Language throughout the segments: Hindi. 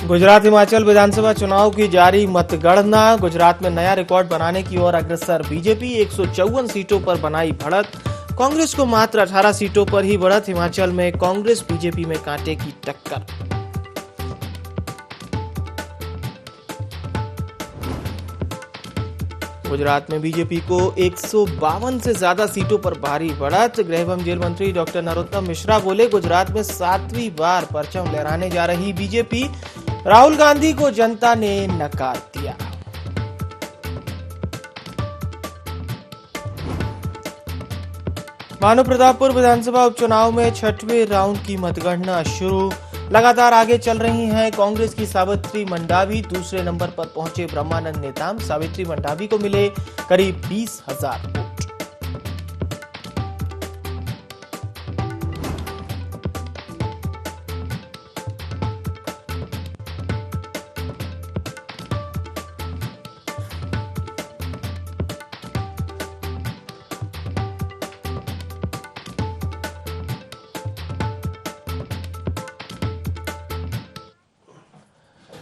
गुजरात हिमाचल विधानसभा चुनाव की जारी मतगणना। गुजरात में नया रिकॉर्ड बनाने की ओर अग्रसर बीजेपी। 154 सीटों पर बनाई बढ़त। कांग्रेस को मात्र 18 सीटों पर ही बढ़त। हिमाचल में कांग्रेस बीजेपी में कांटे की टक्कर। गुजरात में बीजेपी को 152 से ज्यादा सीटों पर भारी बढ़त। गृह एवं जेल मंत्री डॉक्टर नरोत्तम मिश्रा बोले, गुजरात में 7वीं बार परचम लहराने जा रही बीजेपी। राहुल गांधी को जनता ने नकार दिया। भानु प्रतापपुर विधानसभा उपचुनाव में 6वें राउंड की मतगणना शुरू। लगातार आगे चल रही हैं कांग्रेस की सावित्री मंडावी। दूसरे नंबर पर पहुंचे ब्रह्मानंद नेताम। सावित्री मंडावी को मिले करीब 20,000 वोट।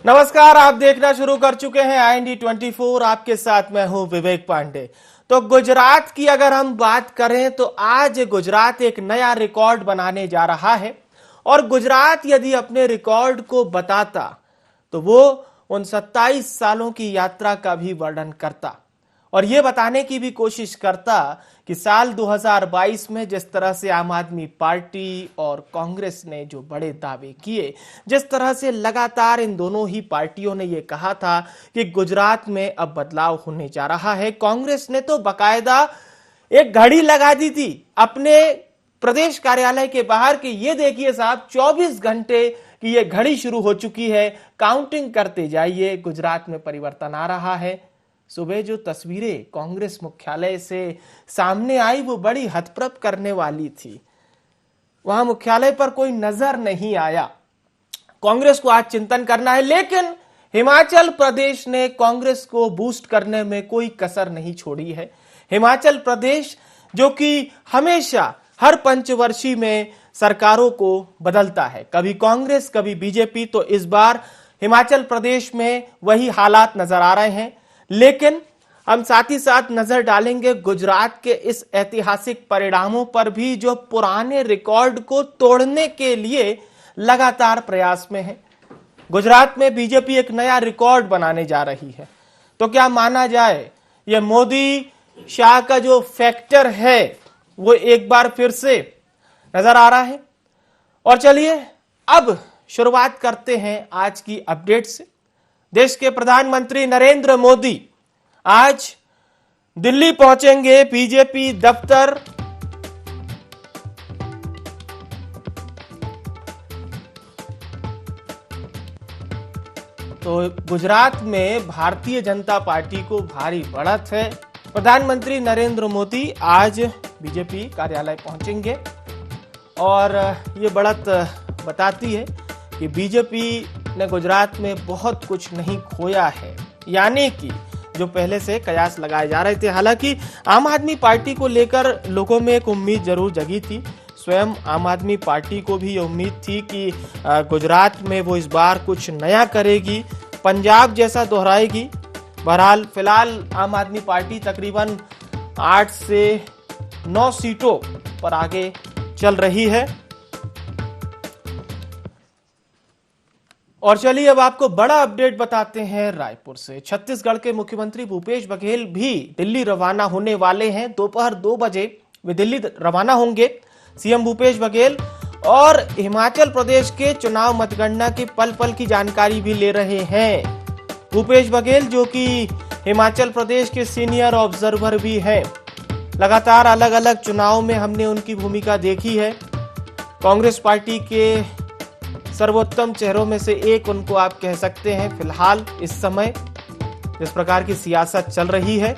नमस्कार, आप देखना शुरू कर चुके हैं IND 24। आपके साथ मैं हूं विवेक पांडे। तो गुजरात की अगर हम बात करें तो आज गुजरात एक नया रिकॉर्ड बनाने जा रहा है। और गुजरात यदि अपने रिकॉर्ड को बताता तो वो उन 27 सालों की यात्रा का भी वर्णन करता और ये बताने की भी कोशिश करता कि साल 2022 में जिस तरह से आम आदमी पार्टी और कांग्रेस ने जो बड़े दावे किए, जिस तरह से लगातार इन दोनों ही पार्टियों ने ये कहा था कि गुजरात में अब बदलाव होने जा रहा है। कांग्रेस ने तो बकायदा एक घड़ी लगा दी थी अपने प्रदेश कार्यालय के बाहर कि ये देखिए साहब, 24 घंटे की ये घड़ी शुरू हो चुकी है, काउंटिंग करते जाइए, गुजरात में परिवर्तन आ रहा है। सुबह जो तस्वीरें कांग्रेस मुख्यालय से सामने आई वो बड़ी हतप्रभ करने वाली थी। वहां मुख्यालय पर कोई नजर नहीं आया। कांग्रेस को आज चिंतन करना है, लेकिन हिमाचल प्रदेश ने कांग्रेस को बूस्ट करने में कोई कसर नहीं छोड़ी है। हिमाचल प्रदेश जो कि हमेशा हर पंचवर्षीय में सरकारों को बदलता है, कभी कांग्रेस कभी बीजेपी, तो इस बार हिमाचल प्रदेश में वही हालात नजर आ रहे हैं। लेकिन हम साथ ही साथ नजर डालेंगे गुजरात के इस ऐतिहासिक परिणामों पर भी, जो पुराने रिकॉर्ड को तोड़ने के लिए लगातार प्रयास में है। गुजरात में बीजेपी एक नया रिकॉर्ड बनाने जा रही है। तो क्या माना जाए, यह मोदी शाह का जो फैक्टर है वो एक बार फिर से नजर आ रहा है। और चलिए अब शुरुआत करते हैं आज की अपडेट से। देश के प्रधानमंत्री नरेंद्र मोदी आज दिल्ली पहुंचेंगे बीजेपी दफ्तर। तो गुजरात में भारतीय जनता पार्टी को भारी बढ़त है। प्रधानमंत्री नरेंद्र मोदी आज बीजेपी कार्यालय पहुंचेंगे और ये बढ़त बताती है कि बीजेपी ने गुजरात में बहुत कुछ नहीं खोया है, यानी कि जो पहले से कयास लगाए जा रहे थे। हालांकि आम आदमी पार्टी को लेकर लोगों में एक उम्मीद जरूर जगी थी। स्वयं आम आदमी पार्टी को भी ये उम्मीद थी कि गुजरात में वो इस बार कुछ नया करेगी, पंजाब जैसा दोहराएगी। बहरहाल फिलहाल आम आदमी पार्टी तकरीबन 8 से 9 सीटों पर आगे चल रही है। और चलिए अब आपको बड़ा अपडेट बताते हैं रायपुर से। छत्तीसगढ़ के मुख्यमंत्री भूपेश बघेल भी दिल्ली रवाना होने वाले हैं। दोपहर 2 बजे वे दिल्ली रवाना होंगे। सीएम भूपेश बघेल और हिमाचल प्रदेश के चुनाव मतगणना की पल पल की जानकारी भी ले रहे हैं। भूपेश बघेल जो कि हिमाचल प्रदेश के सीनियर ऑब्जर्वर भी हैं, लगातार अलग अलग चुनाव में हमने उनकी भूमिका देखी है। कांग्रेस पार्टी के सर्वोत्तम चेहरों में से एक उनको आप कह सकते हैं। फिलहाल इस समय जिस प्रकार की सियासत चल रही है,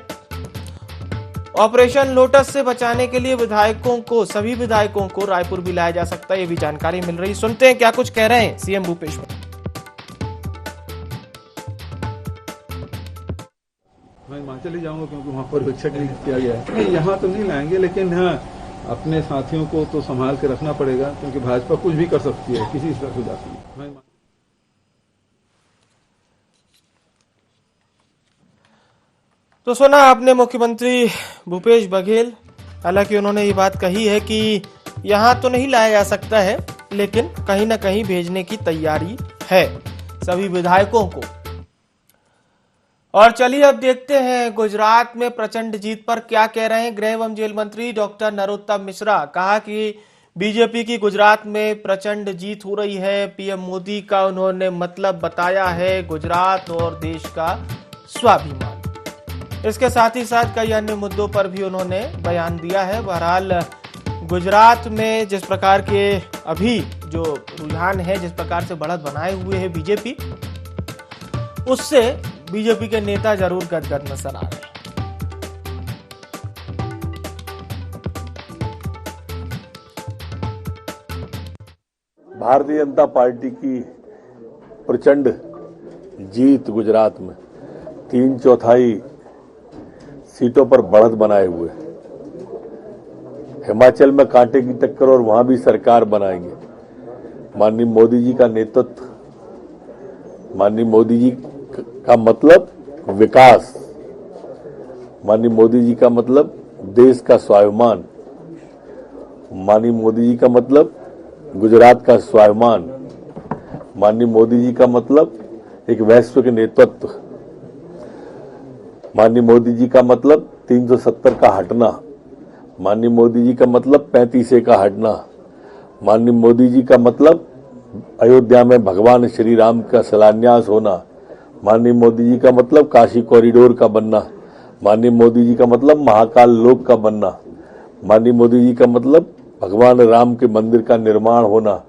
ऑपरेशन लोटस से बचाने के लिए सभी विधायकों को रायपुर भी लाया जा सकता है, ये भी जानकारी मिल रही। सुनते हैं क्या कुछ कह रहे हैं सीएम भूपेश। मैं हिमाचल ही जाऊंगा क्योंकि वहाँ पर्यवेक्षक नहीं किया गया है। नहीं, यहाँ तो नहीं लाएंगे, लेकिन हाँ अपने साथियों को तो संभाल के रखना पड़ेगा, क्योंकि भाजपा कुछ भी कर सकती है, किसी से हो जाती है। तो सुना आपने मुख्यमंत्री भूपेश बघेल। हालांकि उन्होंने ये बात कही है कि यहाँ तो नहीं लाया जा सकता है, लेकिन कहीं ना कहीं भेजने की तैयारी है सभी विधायकों को। और चलिए अब देखते हैं गुजरात में प्रचंड जीत पर क्या कह रहे हैं गृह एवं जेल मंत्री डॉक्टर नरोत्तम मिश्रा। कहा कि बीजेपी की गुजरात में प्रचंड जीत हो रही है। पीएम मोदी का उन्होंने मतलब बताया है गुजरात और देश का स्वाभिमान। इसके साथ ही साथ कई अन्य मुद्दों पर भी उन्होंने बयान दिया है। बहरहाल गुजरात में जिस प्रकार के अभी जो रुझान है, जिस प्रकार से बढ़त बनाए हुए है बीजेपी, उससे बीजेपी के नेता जरूर गदगद नजर आ रहे हैं। भारतीय जनता पार्टी की प्रचंड जीत गुजरात में 3/4 सीटों पर बढ़त बनाए हुए। हिमाचल में कांटे की टक्कर और वहां भी सरकार बनाएंगे। माननीय मोदी जी का नेतृत्व, माननीय मोदी जी का मतलब विकास, माननीय मोदी जी का मतलब देश का स्वाभिमान, माननीय मोदी जी का मतलब गुजरात का स्वाभिमान, माननीय मोदी जी का मतलब एक वैश्विक नेतृत्व, माननीय मोदी जी का मतलब 370 का हटना, माननीय मोदी जी का मतलब 35A का हटना, माननीय मोदी जी का मतलब अयोध्या में भगवान श्री राम का शिलान्यास होना, माननीय मोदी जी का मतलब काशी कॉरिडोर का बनना, माननीय मोदी जी का मतलब महाकाल लोक का बनना, माननीय मोदी जी का मतलब भगवान राम के मंदिर का निर्माण होना।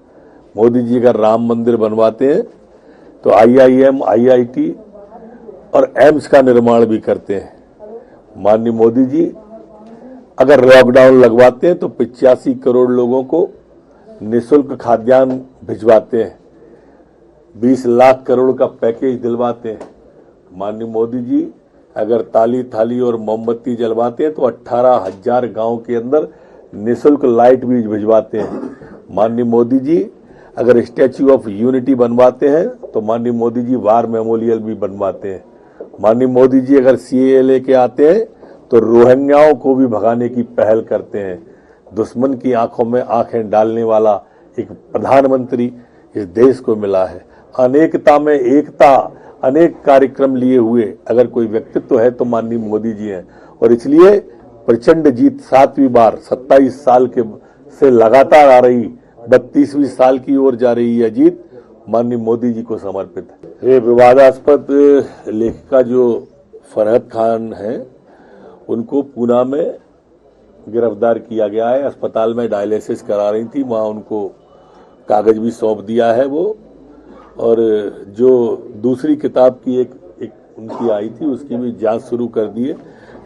मोदी जी अगर राम मंदिर बनवाते हैं तो IIM, IIT और एम्स का निर्माण भी करते हैं। माननीय मोदी जी अगर लॉकडाउन लगवाते हैं तो 85 करोड़ लोगों को निःशुल्क खाद्यान्न भिजवाते हैं, 20 लाख करोड़ का पैकेज दिलवाते हैं। माननीय मोदी जी अगर ताली थाली और मोमबत्ती जलवाते हैं तो 18,000 गांव के अंदर निःशुल्क लाइट भी भिजवाते हैं। माननीय मोदी जी अगर स्टैच्यू ऑफ यूनिटी बनवाते हैं तो माननीय मोदी जी वार मेमोरियल भी बनवाते हैं। माननीय मोदी जी अगर CAA लेके आते हैं तो रोहिंग्याओं को भी भगाने की पहल करते हैं। दुश्मन की आंखों में आंखें डालने वाला एक प्रधानमंत्री इस देश को मिला है। अनेकता में एकता, अनेक कार्यक्रम लिए हुए अगर कोई व्यक्तित्व है तो माननीय मोदी जी हैं। और इसलिए प्रचंड जीत 7वीं बार 27 साल के से लगातार आ रही 32वीं साल की ओर जा रही यह जीत माननीय मोदी जी को समर्पित है। ये विवादास्पद लेखिका जो फरहत खान है, उनको पूना में गिरफ्तार किया गया है। अस्पताल में डायलिसिस करा रही थी, वहां उनको कागज भी सौंप दिया है वो। और जो दूसरी किताब की एक उनकी आई थी, उसकी भी जांच शुरू कर दी है।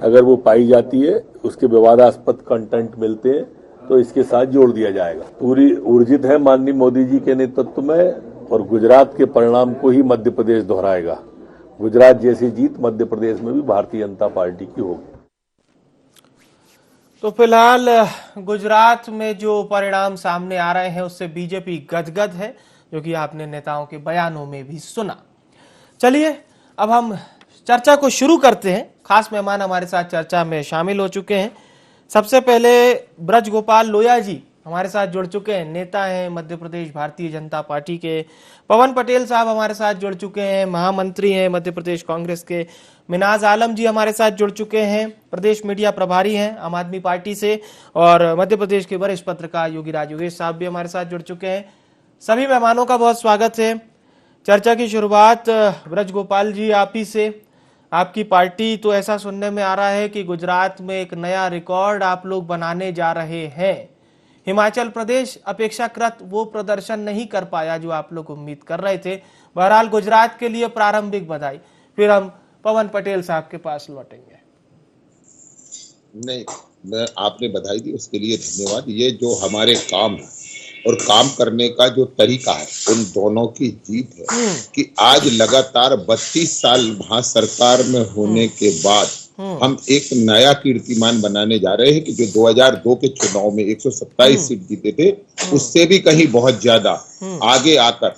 अगर वो पाई जाती है, उसके विवादास्पद कंटेंट मिलते हैं तो इसके साथ जोड़ दिया जाएगा। पूरी ऊर्जित है माननीय मोदी जी के नेतृत्व में, और गुजरात के परिणाम को ही मध्य प्रदेश दोहराएगा। गुजरात जैसी जीत मध्य प्रदेश में भी भारतीय जनता पार्टी की होगी। तो फिलहाल गुजरात में जो परिणाम सामने आ रहे हैं उससे बीजेपी गदगद है, जो कि आपने नेताओं के बयानों में भी सुना। चलिए अब हम चर्चा को शुरू करते हैं। खास मेहमान हमारे साथ चर्चा में शामिल हो चुके हैं। सबसे पहले ब्रज गोपाल लोया जी हमारे साथ जुड़ चुके हैं, नेता हैं मध्य प्रदेश भारतीय जनता पार्टी के। पवन पटेल साहब हमारे साथ जुड़ चुके हैं, महामंत्री हैं मध्य प्रदेश कांग्रेस के। मिनाज आलम जी हमारे साथ जुड़ चुके हैं, प्रदेश मीडिया प्रभारी हैं आम आदमी पार्टी से। और मध्य प्रदेश के वरिष्ठ पत्रकार योगीराज योगेश साहब भी हमारे साथ जुड़ चुके हैं। सभी मेहमानों का बहुत स्वागत है। चर्चा की शुरुआत ब्रज गोपाल जी आप ही से। आपकी पार्टी तो ऐसा सुनने में आ रहा है कि गुजरात में एक नया रिकॉर्ड आप लोग बनाने जा रहे हैं। हिमाचल प्रदेश अपेक्षाकृत वो प्रदर्शन नहीं कर पाया जो आप लोग उम्मीद कर रहे थे। बहरहाल गुजरात के लिए प्रारंभिक बधाई। फिर हम पवन पटेल साहब के पास लौटेंगे। नहीं, मैं आपने बधाई दी उसके लिए धन्यवाद। ये जो हमारे काम है और काम करने का जो तरीका है, उन दोनों की जीत है कि आज लगातार 32 साल वहां सरकार में होने के बाद हम एक नया कीर्तिमान बनाने जा रहे हैं कि जो 2002 के चुनाव में 127 सीट जीते थे, उससे भी कहीं बहुत ज्यादा आगे आकर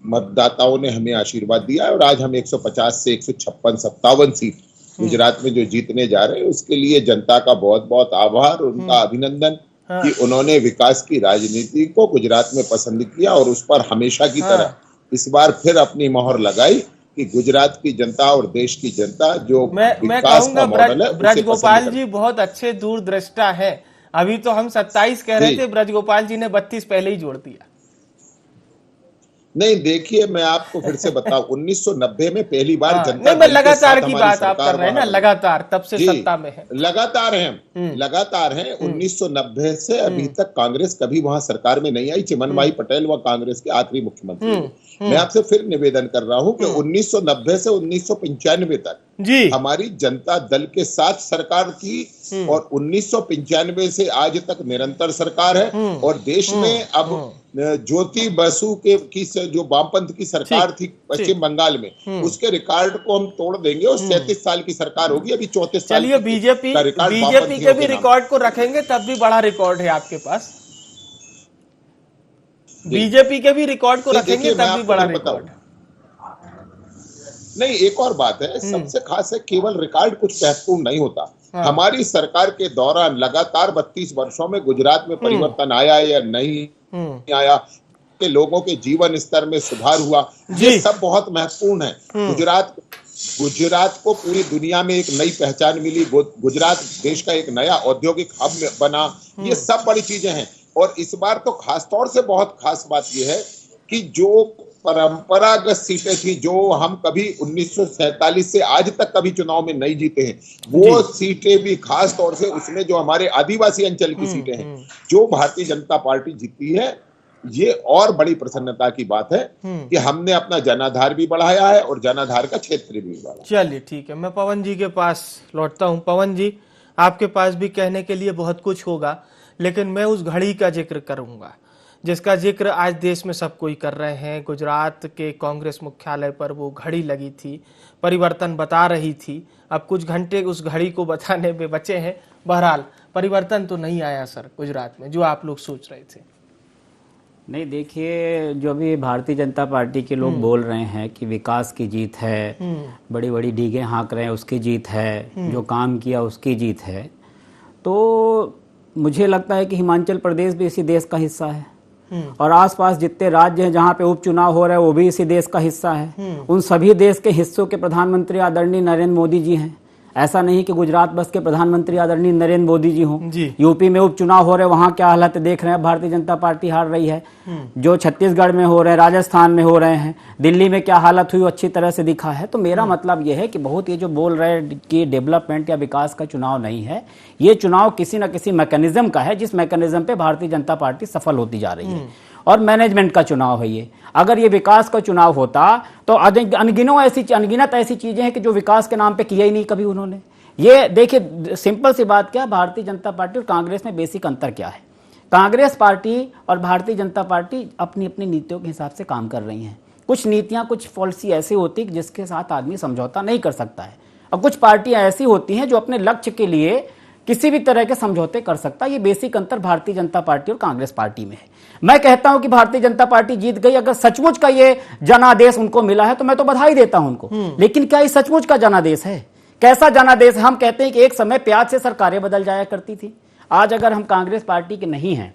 मतदाताओं ने हमें आशीर्वाद दिया और आज हम 150 से 156-57 सीट गुजरात में जो जीतने जा रहे हैं उसके लिए जनता का बहुत बहुत आभार, उनका अभिनंदन कि उन्होंने विकास की राजनीति को गुजरात में पसंद किया और उस पर हमेशा की तरह इस बार फिर अपनी मोहर लगाई कि गुजरात की जनता और देश की जनता जो मैं विकास का मॉडल है ब्रज गोपाल जी बहुत अच्छे दूरदृष्टा हैं। अभी तो हम 27 कह रहे थे, ब्रज गोपाल जी ने 32 पहले ही जोड़ दिया। नहीं, देखिए मैं आपको फिर से बताऊं, 1990 में पहली बार जनता नहीं, मैं लगातार की बात आप कर रहे हैं ना, लगातार तब से सत्ता में है, लगातार हैं 1990 से अभी तक कांग्रेस कभी वहां सरकार में नहीं आई। चिमनभाई पटेल व कांग्रेस के आखिरी मुख्यमंत्री। मैं आपसे फिर निवेदन कर रहा हूं कि 1990 से 1995 तक जी हमारी जनता दल के साथ सरकार की और 1995 से आज तक निरंतर सरकार है। और देश में अब ज्योति बसु की जो वामपंथ की सरकार थी पश्चिम बंगाल में, उसके रिकॉर्ड को हम तोड़ देंगे और 37 साल की सरकार होगी। अभी 34 साल। चलिए बीजेपी के भी रिकॉर्ड को रखेंगे तब भी बड़ा रिकॉर्ड है आपके पास। बीजेपी के भी रिकॉर्ड को रखेंगे तब भी बड़ा रिकॉर्ड। नहीं, एक और बात है, सबसे खास है केवल रिकॉर्ड कुछ महत्वपूर्ण नहीं होता। हमारी सरकार के दौरान लगातार 32 वर्षों में गुजरात में परिवर्तन आया या नहीं आया, के लोगों के जीवन स्तर में सुधार हुआ, ये सब बहुत महत्वपूर्ण है। गुजरात को पूरी दुनिया में एक नई पहचान मिली। गुजरात देश का एक नया औद्योगिक हब बना। ये सब बड़ी चीजें हैं। और इस बार तो खासतौर से बहुत खास बात यह है कि जो परंपरागत सीटें थी जो हम कभी 1947 से आज तक कभी चुनाव में नहीं जीते हैं, वो सीटें भी खास तौर से उसमें जो हमारे आदिवासी अंचल की सीटें हैं जो भारतीय जनता पार्टी जीती है, ये और बड़ी प्रसन्नता की बात है कि हमने अपना जनाधार भी बढ़ाया है और जनाधार का क्षेत्र भी बढ़ाया। चलिए ठीक है, मैं पवन जी के पास लौटता हूं। पवन जी, आपके पास भी कहने के लिए बहुत कुछ होगा, लेकिन मैं उस घड़ी का जिक्र करूंगा जिसका जिक्र आज देश में सब कोई कर रहे हैं। गुजरात के कांग्रेस मुख्यालय पर वो घड़ी लगी थी, परिवर्तन बता रही थी। अब कुछ घंटे उस घड़ी को बताने में बचे हैं। बहरहाल परिवर्तन तो नहीं आया सर गुजरात में जो आप लोग सोच रहे थे। नहीं, देखिए, जो भी भारतीय जनता पार्टी के लोग बोल रहे हैं कि विकास की जीत है, बड़ी बड़ी डीगे हाँक रहे हैं उसकी जीत है, जो काम किया उसकी जीत है, तो मुझे लगता है कि हिमाचल प्रदेश भी इसी देश का हिस्सा है और आसपास जितने राज्य हैं जहां पे उपचुनाव हो रहे हैं वो भी इसी देश का हिस्सा है। उन सभी देश के हिस्सों के प्रधानमंत्री आदरणीय नरेंद्र मोदी जी हैं। ऐसा नहीं कि गुजरात बस के प्रधानमंत्री आदरणीय नरेंद्र मोदी जी हों। यूपी में उपचुनाव हो रहे हैं, वहां क्या हालत देख रहे हैं, भारतीय जनता पार्टी हार रही है। जो छत्तीसगढ़ में हो रहे हैं, राजस्थान में हो रहे हैं, दिल्ली में क्या हालत हुई अच्छी तरह से दिखा है। तो मेरा मतलब यह है कि बहुत ये जो बोल रहे हैं कि डेवलपमेंट या विकास का चुनाव नहीं है, ये चुनाव किसी न किसी मैकेनिज्म का है जिस मैकेनिज्म पे भारतीय जनता पार्टी सफल होती जा रही है और मैनेजमेंट का चुनाव है ये। अगर ये विकास का चुनाव होता तो अनगिनत ऐसी चीजें हैं कि जो विकास के नाम पे किया ही नहीं कभी उन्होंने। ये देखिए, सिंपल सी बात क्या, भारतीय जनता पार्टी और कांग्रेस में बेसिक अंतर क्या है। कांग्रेस पार्टी और भारतीय जनता पार्टी अपनी अपनी नीतियों के हिसाब से काम कर रही हैं। कुछ नीतियां, कुछ पॉलिसी ऐसी होती है जिसके साथ आदमी समझौता नहीं कर सकता है, और कुछ पार्टियां ऐसी होती हैं जो अपने लक्ष्य के लिए किसी भी तरह के समझौते कर सकता है। ये बेसिक अंतर भारतीय जनता पार्टी और कांग्रेस पार्टी में है। मैं कहता हूं कि भारतीय जनता पार्टी जीत गई। अगर सचमुच का ये जनादेश उनको मिला है तो मैं तो बधाई देता हूं उनको, लेकिन क्या ये सचमुच का जनादेश है? कैसा जनादेश है? हम कहते हैं कि एक समय प्याज से सरकारें बदल जाया करती थी। आज अगर हम कांग्रेस पार्टी के नहीं हैं,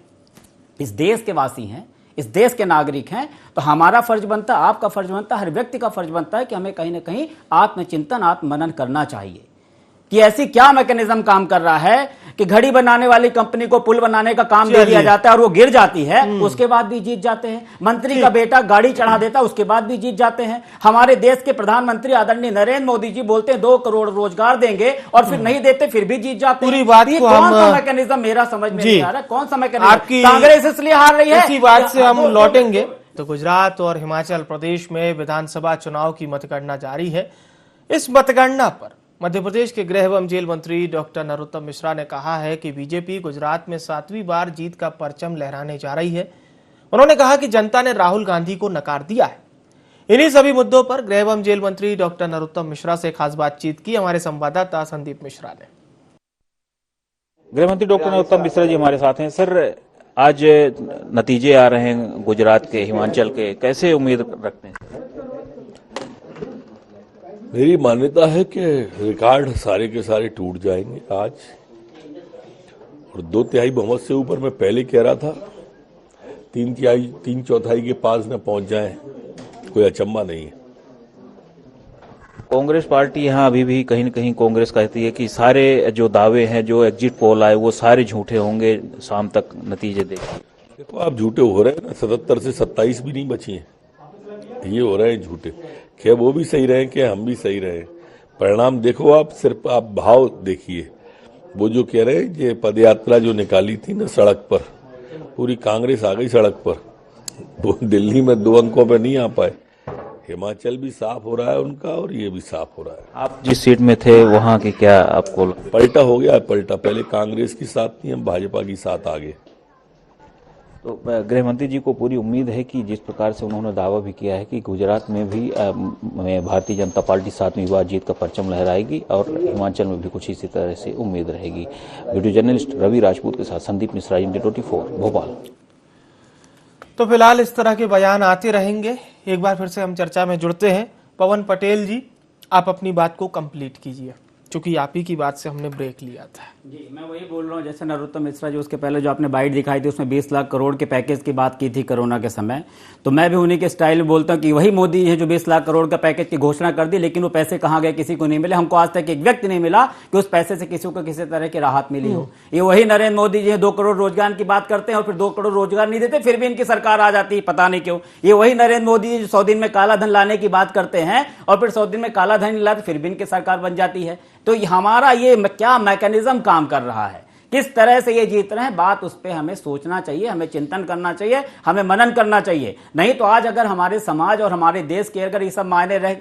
इस देश के वासी हैं, इस देश के नागरिक हैं, तो हमारा फर्ज बनता, आपका फर्ज बनता, हर व्यक्ति का फर्ज बनता है कि हमें कहीं ना कहीं आत्मचिंतन, आत्ममनन करना चाहिए कि ऐसी क्या मैकेनिज्म काम कर रहा है कि घड़ी बनाने वाली कंपनी को पुल बनाने का काम दे दिया जाता है और वो गिर जाती है, उसके बाद भी जीत जाते हैं। मंत्री का बेटा गाड़ी चढ़ा देता है, उसके बाद भी जीत जाते हैं। हमारे देश के प्रधानमंत्री आदरणीय नरेंद्र मोदी जी बोलते हैं 2 करोड़ रोजगार देंगे और फिर नहीं देते, फिर भी जीत जाते हैं। कौन सा मैकेनिज्म मेरा समझ में नहीं आ रहा, कौन सा मैकेनिज्म? कांग्रेस इसलिए हार रही है। इसी बात से हम लौटेंगे। तो गुजरात और हिमाचल प्रदेश में विधानसभा चुनाव की मतगणना जारी है। इस मतगणना पर मध्य प्रदेश के गृह एवं जेल मंत्री डॉक्टर नरोत्तम मिश्रा ने कहा है कि बीजेपी गुजरात में 7वीं बार जीत का परचम लहराने जा रही है। उन्होंने कहा कि जनता ने राहुल गांधी को नकार दिया है। इन्हीं सभी मुद्दों पर गृह एवं जेल मंत्री डॉक्टर नरोत्तम मिश्रा से खास बातचीत की हमारे संवाददाता संदीप मिश्रा ने। गृह मंत्री डॉक्टर नरोत्तम मिश्रा जी हमारे साथ हैं। सर, आज नतीजे आ रहे हैं गुजरात के, हिमाचल के, कैसे उम्मीद रखते हैं? मेरी मान्यता है कि रिकॉर्ड सारे के सारे टूट जाएंगे आज, और 2/3 बहुमत से ऊपर मैं पहले कह रहा था 3/4 के पास न पहुंच जाए, कोई अचंभा नहीं है। कांग्रेस पार्टी यहाँ अभी भी कहीं न कहीं कांग्रेस कहती है कि सारे जो दावे हैं, जो एग्जिट पोल आए, वो सारे झूठे होंगे, शाम तक नतीजे देखिए। देखो आप झूठे हो रहे हैं ना, 77 से 27 भी नहीं बची हैं, ये हो रहे हैं झूठे। क्या वो भी सही रहे कि हम भी सही रहे, परिणाम देखो आप, सिर्फ आप भाव देखिए। वो जो कह रहे हैं ये पदयात्रा जो निकाली थी ना सड़क पर, पूरी कांग्रेस आ गई सड़क पर, वो दिल्ली में 2 अंकों पे नहीं आ पाए। हिमाचल भी साफ हो रहा है उनका, और ये भी साफ हो रहा है। आप जिस सीट में थे वहां की क्या आपको पलटा हो गया, पलटा पहले कांग्रेस की साथ थी, हम भाजपा की साथ आ गए। तो गृह मंत्री जी को पूरी उम्मीद है कि जिस प्रकार से उन्होंने दावा भी किया है कि गुजरात में भी भारतीय जनता पार्टी 7वीं बार जीत का परचम लहराएगी, और हिमाचल में भी कुछ इसी तरह से उम्मीद रहेगी। वीडियो जर्नलिस्ट रवि राजपूत के साथ संदीप मिश्रा, इंडिया 24 भोपाल। तो फिलहाल इस तरह के बयान आते रहेंगे। एक बार फिर से हम चर्चा में जुड़ते हैं। पवन पटेल जी, आप अपनी बात को कंप्लीट कीजिए, क्योंकि आप ही की बात से हमने ब्रेक लिया था। जी, मैं वही बोल रहा हूँ, जैसे नरोत्तम मिश्रा जो उसके पहले जो आपने बाइट दिखाई थी उसमें 20 लाख करोड़ के पैकेज की बात की थी कोरोना के समय, तो मैं भी उन्हीं के स्टाइल में बोलता हूँ कि वही मोदी है जो 20 लाख करोड़ का पैकेज की घोषणा कर दी, लेकिन वो पैसे कहाँ गए किसी को नहीं मिले। हमको आज तक एक व्यक्ति नहीं मिला कि उस पैसे से किसी को किसी तरह की राहत मिली हो। ये वही नरेंद्र मोदी जी 2 करोड़ रोजगार की बात करते हैं और फिर 2 करोड़ रोजगार नहीं देते, फिर भी इनकी सरकार आ जाती है, पता नहीं क्यों। ये वही नरेंद्र मोदी जी 100 दिन में काला धन लाने की बात करते हैं और फिर 100 दिन में काला धन नहीं लाते, फिर भी इनकी सरकार बन जाती है। तो हमारा ये क्या मैकेनिज्म काम कर रहा है, किस तरह से ये जीत रहे हैं, बात उस पर हमें सोचना चाहिए, हमें चिंतन करना चाहिए, हमें मनन करना चाहिए। नहीं तो आज अगर हमारे समाज और हमारे देश के अगर ये सब मायने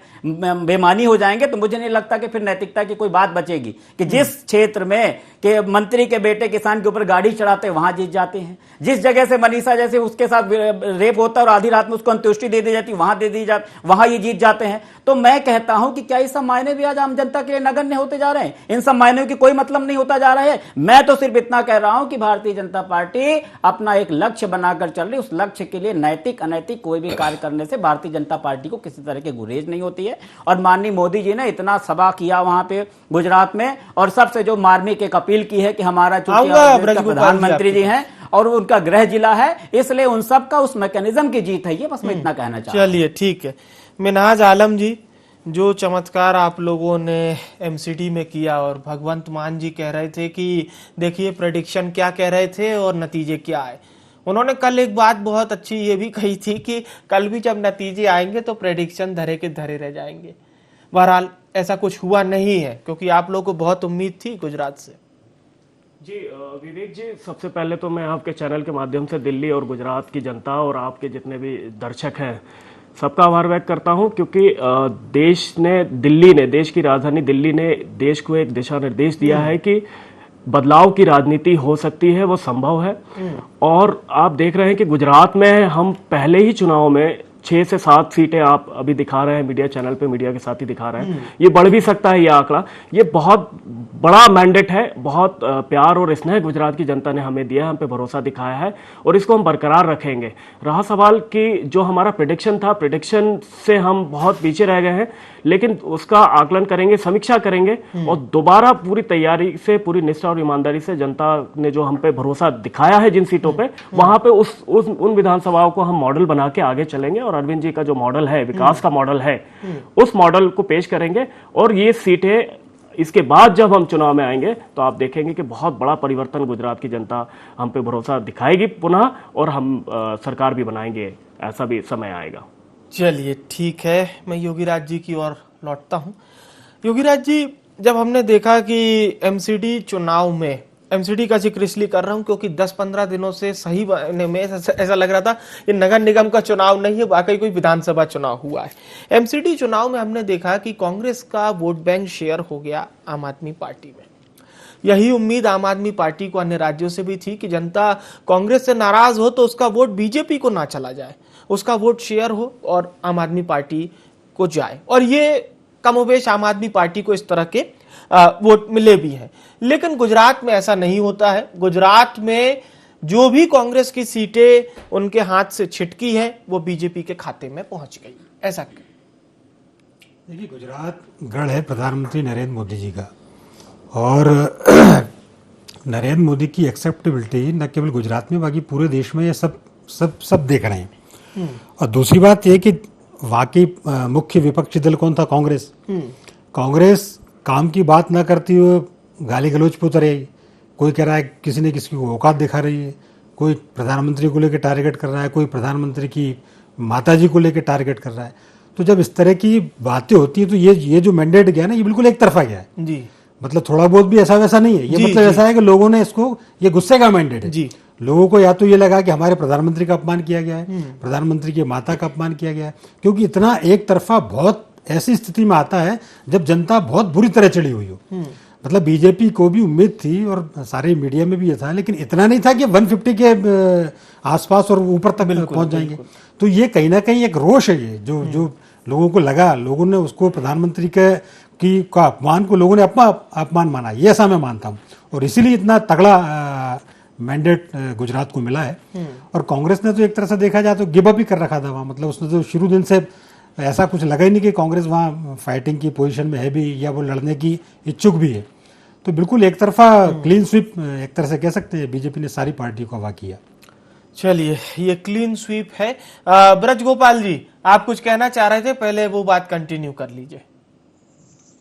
बेमानी हो जाएंगे तो मुझे नहीं लगता कि फिर नैतिकता की कोई बात बचेगी कि जिस क्षेत्र में कि मंत्री के बेटे किसान के ऊपर गाड़ी चढ़ाते वहां जीत जाते हैं, जिस जगह से मनीषा जैसे उसके साथ रेप होता है और आधी रात में उसको अंत्येष्टि दे दी जाती वहां दे दी जाती, वहां ये जीत जाते हैं। तो मैं कहता हूं कि क्या ये सब मायने भी आज आम जनता के लिए नगण्य होते जा रहे हैं, इन सब मायनों की कोई मतलब नहीं होता जा रहा है। मैं तो सिर्फ इतना कह रहा हूं कि भारतीय जनता पार्टी अपना एक लक्ष्य बनाकर चल रही, उस लक्ष्य के लिए नैतिक अनैतिक कोई भी कार्य करने से भारतीय जनता पार्टी को किसी तरह की गुरेज नहीं होती है। और माननीय मोदी जी ने इतना सभा किया वहां पे गुजरात में, और सबसे जो मार्मिक एक अपील की है कि हमारा प्रधानमंत्री जी हैं और उनका गृह जिला है, इसलिए उन सब का उस मैकेनिज्म की जीत है। ये बस मैं इतना कहना चाहता हूं। चलिए ठीक है। मिनहाज आलम जी, जो चमत्कार आप लोगों ने एमसीडी में किया, और भगवंत मान जी कह रहे थे कि देखिए प्रेडिक्शन क्या कह रहे थे और नतीजे क्या आए। उन्होंने कल एक बात बहुत अच्छी ये भी कही थी कि कल भी जब नतीजे आएंगे तो प्रेडिक्शन धरे के धरे रह जाएंगे। बहरहाल ऐसा कुछ हुआ नहीं है, क्योंकि आप लोगों को बहुत उम्मीद थी गुजरात से। जी विवेक जी, सबसे पहले तो मैं आपके चैनल के माध्यम से दिल्ली और गुजरात की जनता और आपके जितने भी दर्शक हैं सबका आभार व्यक्त करता हूं, क्योंकि देश की राजधानी दिल्ली ने देश को एक दिशा निर्देश दिया है कि बदलाव की राजनीति हो सकती है, वो संभव है। और आप देख रहे हैं कि गुजरात में हम पहले ही चुनाव में 6 से 7 सीटें आप अभी दिखा रहे हैं मीडिया चैनल पे, मीडिया के साथ ही दिखा रहे हैं। ये बढ़ भी सकता है ये आंकड़ा। ये बहुत बड़ा मैंडेट है, बहुत प्यार और स्नेह गुजरात की जनता ने हमें दिया है, हम पे भरोसा दिखाया है और इसको हम बरकरार रखेंगे। रहा सवाल कि जो हमारा प्रेडिक्शन था, प्रेडिक्शन से हम बहुत पीछे रह गए हैं, लेकिन उसका आकलन करेंगे, समीक्षा करेंगे और दोबारा पूरी तैयारी से, पूरी निष्ठा और ईमानदारी से जनता ने जो हम पे भरोसा दिखाया है जिन सीटों पे, वहां पे उन विधानसभाओं को हम मॉडल बना के आगे चलेंगे और अरविंद जी का जो मॉडल है, विकास का मॉडल है, उस मॉडल को पेश करेंगे। और ये सीटें इसके बाद जब हम चुनाव में आएंगे तो आप देखेंगे कि बहुत बड़ा परिवर्तन गुजरात की जनता हम पे भरोसा दिखाएगी पुनः, और हम सरकार भी बनाएंगे, ऐसा भी समय आएगा। चलिए ठीक है, मैं योगीराज जी की ओर लौटता हूं। योगीराज जी, जब हमने देखा कि एमसीडी चुनाव में, एमसीडी का जिक्र इसलिए कर रहा हूं क्योंकि 10-15 दिनों से सही में ऐसा लग रहा था ये नगर निगम का चुनाव नहीं है, वाकई कोई विधानसभा चुनाव हुआ है। एमसीडी चुनाव में हमने देखा कि कांग्रेस का वोट बैंक शेयर हो गया आम आदमी पार्टी में। यही उम्मीद आम आदमी पार्टी को अन्य राज्यों से भी थी कि जनता कांग्रेस से नाराज हो तो उसका वोट बीजेपी को ना चला जाए, उसका वोट शेयर हो और आम आदमी पार्टी को जाए। और ये कमोबेश आम आदमी पार्टी को इस तरह के वोट मिले भी हैं। लेकिन गुजरात में ऐसा नहीं होता है। गुजरात में जो भी कांग्रेस की सीटें उनके हाथ से छिटकी हैं वो बीजेपी के खाते में पहुंच गई। ऐसा देखिए, गुजरात गढ़ है प्रधानमंत्री नरेंद्र मोदी जी का, और नरेंद्र मोदी की एक्सेप्टेबिलिटी न केवल गुजरात में, बाकी पूरे देश में ये सब देख रहे हैं। और दूसरी बात ये कि वाकई मुख्य विपक्षी दल कौन था? कांग्रेस। कांग्रेस काम की बात ना करती हुए गाली गलौज पे उतर आई। कोई कह रहा है किसी ने किसी को औकात दिखा रही है, कोई प्रधानमंत्री को लेकर टारगेट कर रहा है, कोई प्रधानमंत्री की माताजी को लेकर टारगेट कर रहा है। तो जब इस तरह की बातें होती हैं तो ये जो मैंडेट गया ना, ये बिल्कुल एक तरफा गया है जी। मतलब थोड़ा बहुत भी ऐसा वैसा नहीं है ये, मतलब ऐसा है कि लोगों ने इसको, ये गुस्से का मैंडेट है जी। लोगों को या तो ये लगा कि हमारे प्रधानमंत्री का अपमान किया गया है, प्रधानमंत्री की माता का अपमान किया गया है, क्योंकि इतना एक तरफा बहुत ऐसी स्थिति में आता है जब जनता बहुत बुरी तरह चढ़ी हुई हो। मतलब बीजेपी को भी उम्मीद थी और सारे मीडिया में भी ये था, लेकिन इतना नहीं था कि 150 के आसपास और ऊपर तक पहुंच जाएंगे। तो ये कहीं ना कहीं एक रोष है, ये जो लोगों को लगा, लोगों ने उसको प्रधानमंत्री का अपमान को लोगों ने अपमान माना, ये ऐसा मैं मानता हूँ। और इसीलिए इतना तगड़ा मैंडेट गुजरात को मिला है। और कांग्रेस ने तो एक तरह से देखा जाए तो गिव अप ही कर रखा था वहाँ, मतलब उसने तो शुरू दिन से ऐसा कुछ लगा ही नहीं कि कांग्रेस वहाँ फाइटिंग की पोजीशन में है भी या वो लड़ने की इच्छुक भी है। तो बिल्कुल एक तरफा क्लीन स्वीप एक तरह से कह सकते हैं, बीजेपी ने सारी पार्टी को हवा किया। चलिए, ये क्लीन स्वीप है। ब्रज गोपाल जी, आप कुछ कहना चाह रहे थे, पहले वो बात कंटिन्यू कर लीजिए।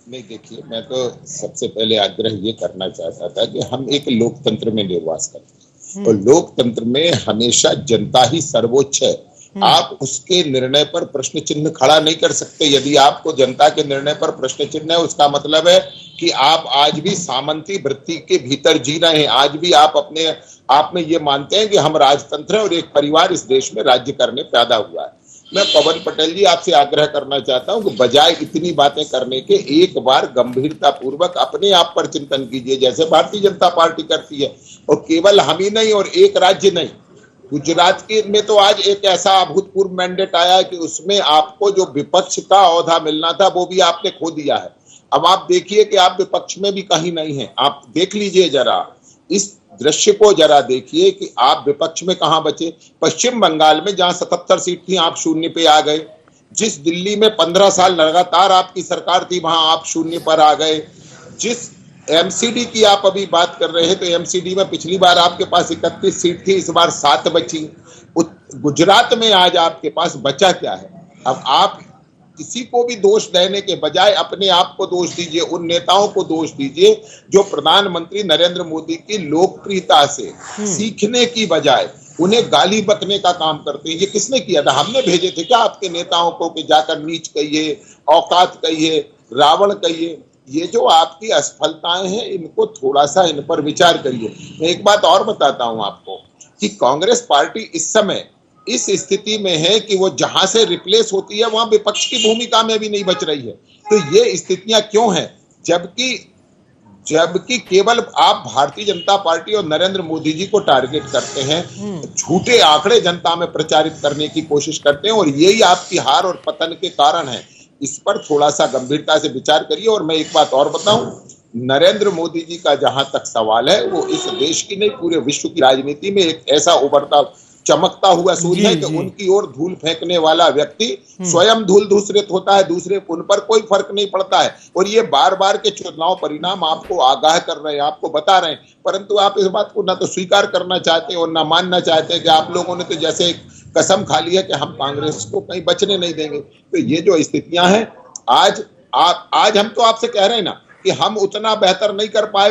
नहीं, देखिए, मैं तो सबसे पहले आग्रह ये करना चाहता था कि हम एक लोकतंत्र में निर्वास करते हैं और लोकतंत्र में हमेशा जनता ही सर्वोच्च है। आप उसके निर्णय पर प्रश्न चिन्ह खड़ा नहीं कर सकते। यदि आपको जनता के निर्णय पर प्रश्न चिन्ह है, उसका मतलब है कि आप आज भी सामंती वृत्ति के भीतर जी रहे हैं। आज भी आप अपने आप में ये मानते हैं कि हम राजतंत्र है और एक परिवार इस देश में राज्य करने पैदा हुआ है। मैं पवन पटेल जी आपसे आग्रह करना चाहता हूं कि बजाय इतनी बातें करने के एक बार गंभीरता पूर्वक अपने आप पर चिंतन कीजिए, जैसे भारतीय जनता पार्टी करती है। और केवल हम ही नहीं और एक राज्य नहीं, गुजरात के में तो आज एक ऐसा अभूतपूर्व मैंडेट आया है कि उसमें आपको जो विपक्ष का औहदा मिलना था वो भी आपने खो दिया है। अब आप देखिए कि आप विपक्ष में भी कहीं नहीं है। आप देख लीजिए जरा, इस दृश्य को जरा देखिए कि आप विपक्ष में कहां बचे। पश्चिम बंगाल में जहां 77 सीट थी, आप शून्य पे आ गए। जिस दिल्ली में 15 साल लगातार आपकी सरकार थी, वहां आप शून्य पर आ गए। जिस एमसीडी की आप अभी बात कर रहे हैं, तो एमसीडी में पिछली बार आपके पास 31 सीट थी, इस बार 7 बची। गुजरात में आज आपके पास बचा क्या है? अब आप किसी को भी दोष देने के बजाय अपने आप को दोष दीजिए, उन नेताओं को दोष दीजिए जो प्रधानमंत्री नरेंद्र मोदी की लोकप्रियता से सीखने की बजाय उन्हें गाली बकने का काम करते हैं। ये किसने किया था? हमने भेजे थे क्या आपके नेताओं को कि जाकर नीच कहिए, औकात कहिए, रावण कहिए? ये जो आपकी असफलताएं हैं, इनको थोड़ा सा इन पर विचार करिए। मैं एक बात और बताता हूं आपको कि कांग्रेस पार्टी इस समय इस स्थिति में है कि वो जहां से रिप्लेस होती है वहां विपक्ष की भूमिका में भी नहीं बच रही है। तो ये स्थितियां क्यों हैं? जबकि केवल आप भारतीय जनता पार्टी और नरेंद्र मोदी जी को टारगेट करते हैं, झूठे आंकड़े जनता में प्रचारित करने की कोशिश करते हैं, और यही आपकी हार और पतन के कारण है। इस पर थोड़ा सा गंभीरता से विचार करिए। और मैं एक बात और बताऊं, नरेंद्र मोदी जी का जहां तक सवाल है, वो इस देश की नहीं पूरे विश्व की राजनीति में एक ऐसा उभरता चमकता हुआ सूर्य है कि उनकी ओर धूल फेंकने वाला व्यक्ति स्वयं धूल दूसरित होता है, दूसरे उन पर कोई फर्क नहीं पड़ता है। और ये बार बार के चुनाव परिणाम आपको आगाह कर रहे हैं, आपको बता रहे हैं, परंतु आप इस बात को ना तो स्वीकार करना चाहते और ना मानना चाहते कि आप लोगों ने तो जैसे कसम खा ली है कि हम कांग्रेस को कहीं बचने नहीं देंगे। तो ये जो स्थितियां हैं, आज हम तो आपसे कह रहे हैं ना कि हम उतना बेहतर नहीं कर पाए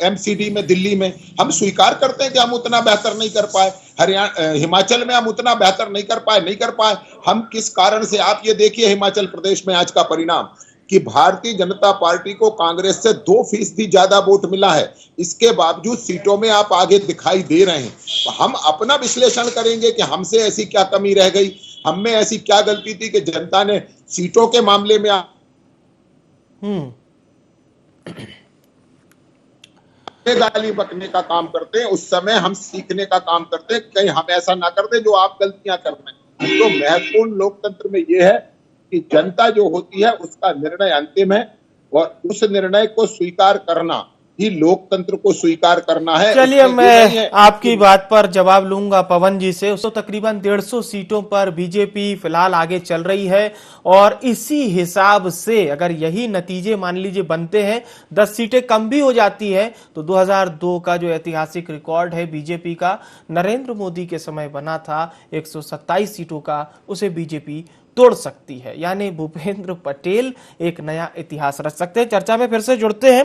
एमसीडी में, दिल्ली में हम स्वीकार करते हैं कि हम उतना बेहतर नहीं कर पाए। हिमाचल में हम उतना बेहतर नहीं कर पाए। हम किस कारण से, आप ये देखिए हिमाचल प्रदेश में आज का परिणाम कि भारतीय जनता पार्टी को कांग्रेस से 2% ज्यादा वोट मिला है। इसके बावजूद सीटों में आप आगे दिखाई दे रहे हैं। तो हम अपना विश्लेषण करेंगे कि हमसे ऐसी क्या कमी रह गई, हम में ऐसी क्या गलती थी कि जनता ने सीटों के मामले में गाली बकने का काम करते हैं। उस समय हम सीखने का काम करते हैं, कहीं हम ऐसा ना कर दे जो आप गलतियां कर रहे हैं। तो महत्वपूर्ण लोकतंत्र में यह है कि जनता जो होती है उसका निर्णय अंतिम है, और उस निर्णय को स्वीकार करना ही लोकतंत्र को स्वीकार करना है। चलिए उसमें ये नहीं मैं है आपकी बात पर जवाब लूंगा पवन जी से। तो तकरीबन 150 सीटों पर बीजेपी फिलहाल आगे चल रही है और इसी हिसाब से अगर यही नतीजे मान लीजिए बनते हैं, 10 सीटें कम भी हो जाती है, तो 2002 का जो ऐतिहासिक रिकॉर्ड है बीजेपी का, नरेंद्र मोदी के समय बना था 127 सीटों का, उसे बीजेपी तोड़ सकती है। यानी भूपेंद्र पटेल एक नया इतिहास रच सकते हैं। चर्चा में फिर से जुड़ते हैं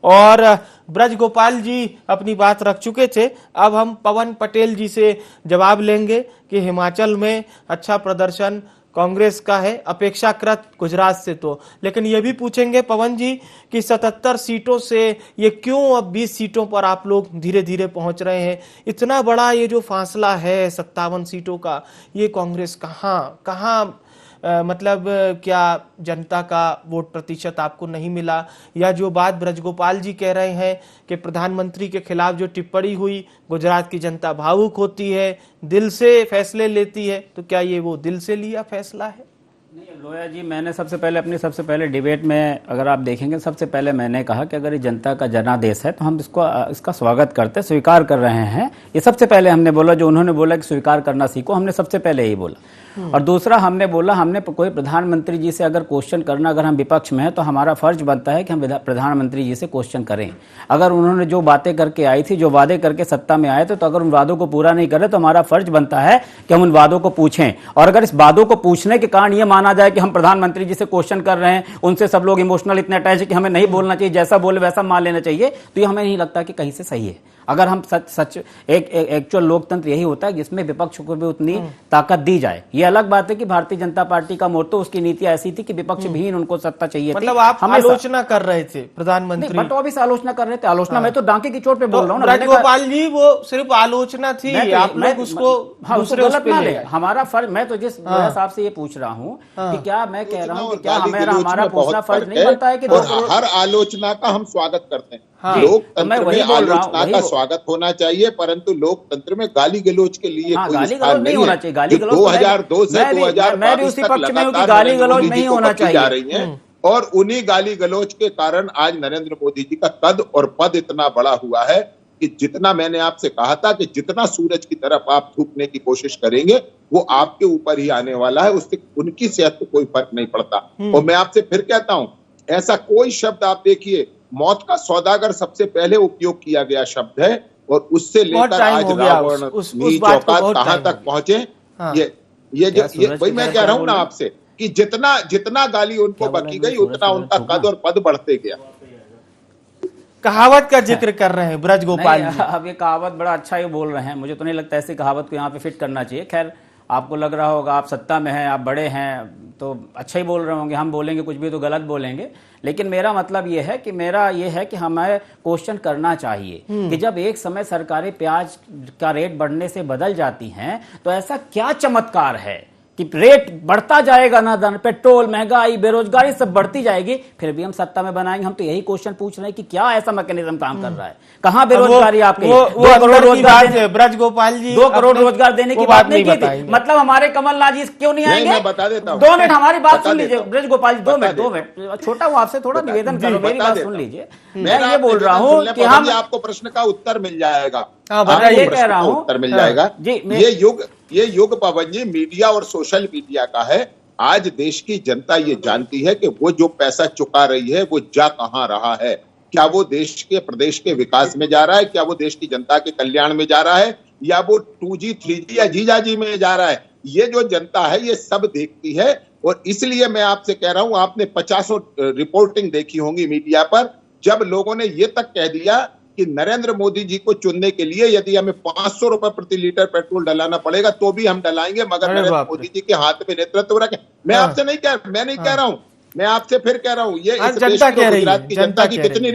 और ब्रज गोपाल जी अपनी बात रख चुके थे, अब हम पवन पटेल जी से जवाब लेंगे कि हिमाचल में अच्छा प्रदर्शन कांग्रेस का है अपेक्षाकृत गुजरात से, तो लेकिन ये भी पूछेंगे पवन जी कि 77 सीटों से ये क्यों अब 20 सीटों पर आप लोग धीरे धीरे पहुंच रहे हैं? इतना बड़ा ये जो फासला है 57 सीटों का, ये कांग्रेस कहां मतलब क्या जनता का वोट प्रतिशत आपको नहीं मिला? या जो बात ब्रजगोपाल जी कह रहे हैं कि प्रधानमंत्री के खिलाफ जो टिप्पणी हुई, गुजरात की जनता भावुक होती है, दिल से फैसले लेती है, तो क्या ये वो दिल से लिया फैसला है? नहीं लोया जी, मैंने सबसे पहले डिबेट में अगर आप देखेंगे, सबसे पहले मैंने कहा कि अगर ये जनता का जनादेश है तो हम इसका स्वागत करते, स्वीकार कर रहे हैं। ये सबसे पहले हमने बोला, जो उन्होंने बोला कि स्वीकार करना सीखो, हमने सबसे पहले यही बोला। और दूसरा हमने बोला, हमने कोई प्रधानमंत्री जी से अगर क्वेश्चन करना, अगर हम विपक्ष में है तो हमारा फर्ज बनता है कि हम प्रधानमंत्री जी से क्वेश्चन करें। अगर उन्होंने जो बातें करके आई थी, जो वादे करके सत्ता में आए थे, तो अगर उन वादों को पूरा नहीं करे तो हमारा फर्ज बनता है कि हम उन वादों को पूछें। और अगर इस वादों को पूछने के कारण ये माना जाए कि हम प्रधानमंत्री जी से क्वेश्चन कर रहे हैं, उनसे सब लोग इमोशनल इतने अटैच है कि हमें नहीं बोलना चाहिए, जैसा बोले वैसा मान लेना चाहिए, तो ये हमें नहीं लगता कि कहीं से सही है। अगर हम सच एक एक्चुअल लोकतंत्र यही होता है जिसमें विपक्ष को भी उतनी ताकत दी जाए। ये अलग बात है कि भारतीय जनता पार्टी का मोर्तो, उसकी नीति ऐसी थी कि विपक्ष विहीन उनको सत्ता चाहिए। मतलब आप आलोचना कर रहे थे प्रधानमंत्री? बट भी आलोचना कर रहे थे। आलोचना मैं तो डांके की चोट पे बोल रहा हूँ। ब्रजगोपाल जी, वो सिर्फ आलोचना थी, आप लोग उसको गलत ना ले। हमारा फर्ज, मैं तो जिस साहब से ये पूछ रहा हूँ कि क्या मैं कह रहा हूँ कि क्या हमारा पूछना फर्ज नहीं बनता है कि हर आलोचना का हम स्वागत करते हैं। लोकतंत्र में आलोचना का स्वागत होना चाहिए, परंतु लोकतंत्र में गाली गलौज के लिए कोई स्थान नहीं होना चाहिए। गाली गलौज 2002 से 2022 तक लगातार नहीं होना चाहिए जा रही है, और उन्हीं गाली गलौज के कारण आज नरेंद्र मोदी जी का कद और पद इतना बड़ा हुआ है कि जितना मैंने आपसे कहा था कि जितना सूरज की तरफ आप थूकने की कोशिश करेंगे वो आपके ऊपर ही आने वाला है, उससे उनकी सेहत को कोई फर्क नहीं पड़ता। और मैं आपसे फिर कहता हूं, ऐसा कोई शब्द आप देखिए, मौत का सौदागर सबसे पहले उपयोग किया गया शब्द है, और उससे लेकर आज रावण नीच औकात कहां तक पहुंचे। ये वही मैं कह रहा हूं ना आपसे कि जितना गाली उनको बकी गई, उतना उनका कद और पद बढ़ते गया। कहावत का जिक्र कर रहे हैं ब्रजगोपाल जी। अब ये कहावत बड़ा अच्छा ही बोल रहे हैं, मुझे तो नहीं लगता ऐसी कहावत को यहाँ पे फिट करना चाहिए। खैर, आपको लग रहा होगा आप सत्ता में हैं, आप बड़े हैं, तो अच्छा ही बोल रहे होंगे, हम बोलेंगे कुछ भी तो गलत बोलेंगे। लेकिन मेरा मतलब ये है कि हमें क्वेश्चन करना चाहिए कि जब एक समय सरकारें प्याज का रेट बढ़ने से बदल जाती हैं, तो ऐसा क्या चमत्कार है कि रेट बढ़ता जाएगा, ना दान, पेट्रोल, महंगाई, बेरोजगारी सब बढ़ती जाएगी, फिर भी हम सत्ता में बनाएंगे। हम तो यही क्वेश्चन पूछ रहे हैं कि क्या ऐसा मैकेनिज्म काम कर रहा है? कहाँ बेरोजगारी आपके? 2 करोड़ रोजगार, ब्रजगोपाल जी 2 करोड़ रोजगार देने की बात नहीं की थी। मतलब हमारे कमलनाथ जी क्यों नहीं आएंगे? मैं बता देता हूँ, 2 मिनट हमारी बात सुन लीजिए ब्रजगोपाल जी, 2 मिनट छोटा हूँ, आपसे थोड़ा निवेदन करो, मेरी बात सुन लीजिए। मैं ये बोल रहा हूँ कि हम, आपको प्रश्न का उत्तर मिल जाएगा, ये कह रहा हूँ उत्तर मिल जाएगा। ये युग पवन जी मीडिया और सोशल मीडिया का है। आज देश की जनता ये जानती है कि वो जो पैसा चुका रही है वो जा कहां रहा है। क्या वो देश के, प्रदेश के विकास में जा रहा है? क्या वो देश की जनता के कल्याण में जा रहा है? या वो 2G 3G या जीजाजी में जा रहा है? ये जो जनता है ये सब देखती है, और इसलिए मैं आपसे कह रहा हूं, आपने 50 रिपोर्टिंग देखी होंगी मीडिया पर, जब लोगों ने ये तक कह दिया कि नरेंद्र मोदी जी को चुनने के लिए यदि हमें 500 रुपए प्रति लीटर पेट्रोल डलाना पड़ेगा तो भी हम डलाएंगे, मगर नरेंद्र मोदी जी के हाथ में नेतृत्व रखें। मैं आपसे नहीं कह रहा हूं, मैं आपसे फिर कह रहा हूं, ये इस देश की, गुजरात की जनता की कितनी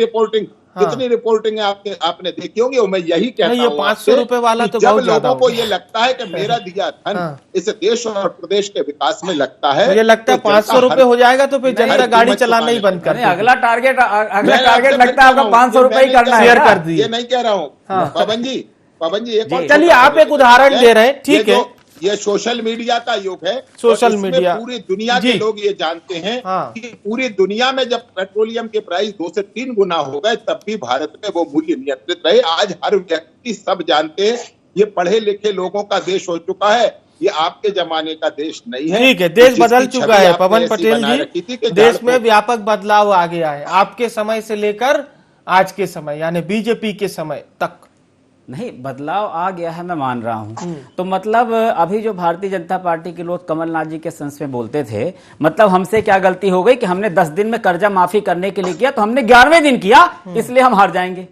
रिपोर्टिंग आपने देखी होंगी। और मैं यही कहता हूं, 500 रुपए वाला तो जब लोगों को ये लगता है कि मेरा दिया धन इस देश और प्रदेश के विकास में लगता है, मुझे लगता है 500 रुपए हो जाएगा तो फिर जनता गाड़ी चलाना ही बंद कर देगी। अगला टारगेट लगता है आपका 500 रुपए ही करना है। शेयर कर दी। ये नहीं कह रहा हूँ पवन जी, एक, चलिए आप एक उदाहरण दे रहे हैं, ठीक है, ये सोशल मीडिया का युग है। सोशल और इसमें मीडिया पूरी दुनिया जी। के लोग ये जानते हैं हाँ। कि पूरी दुनिया में जब पेट्रोलियम के प्राइस 2 से 3 गुना हो गए तब भी भारत में वो मूल्य नियंत्रित रहे। आज हर व्यक्ति सब जानते हैं ये पढ़े लिखे लोगों का देश हो चुका है, ये आपके जमाने का देश नहीं है। ठीक है, देश जिसकी बदल छवि चुका है। आपने पवन ऐसी पटेल बना रखी थी जी, कि देश में झारखंड- व्यापक बदलाव आ गया है आपके समय से लेकर आज के समय, यानी बीजेपी के समय तक। नहीं, बदलाव आ गया है, मैं मान रहा हूं। तो मतलब अभी जो भारतीय जनता पार्टी के लोग कमलनाथ जी के संस में बोलते थे, मतलब हमसे क्या गलती हो गई कि हमने 10 दिन में कर्जा माफी करने के लिए किया, तो हमने 11वें दिन किया, इसलिए हम हार जाएंगे।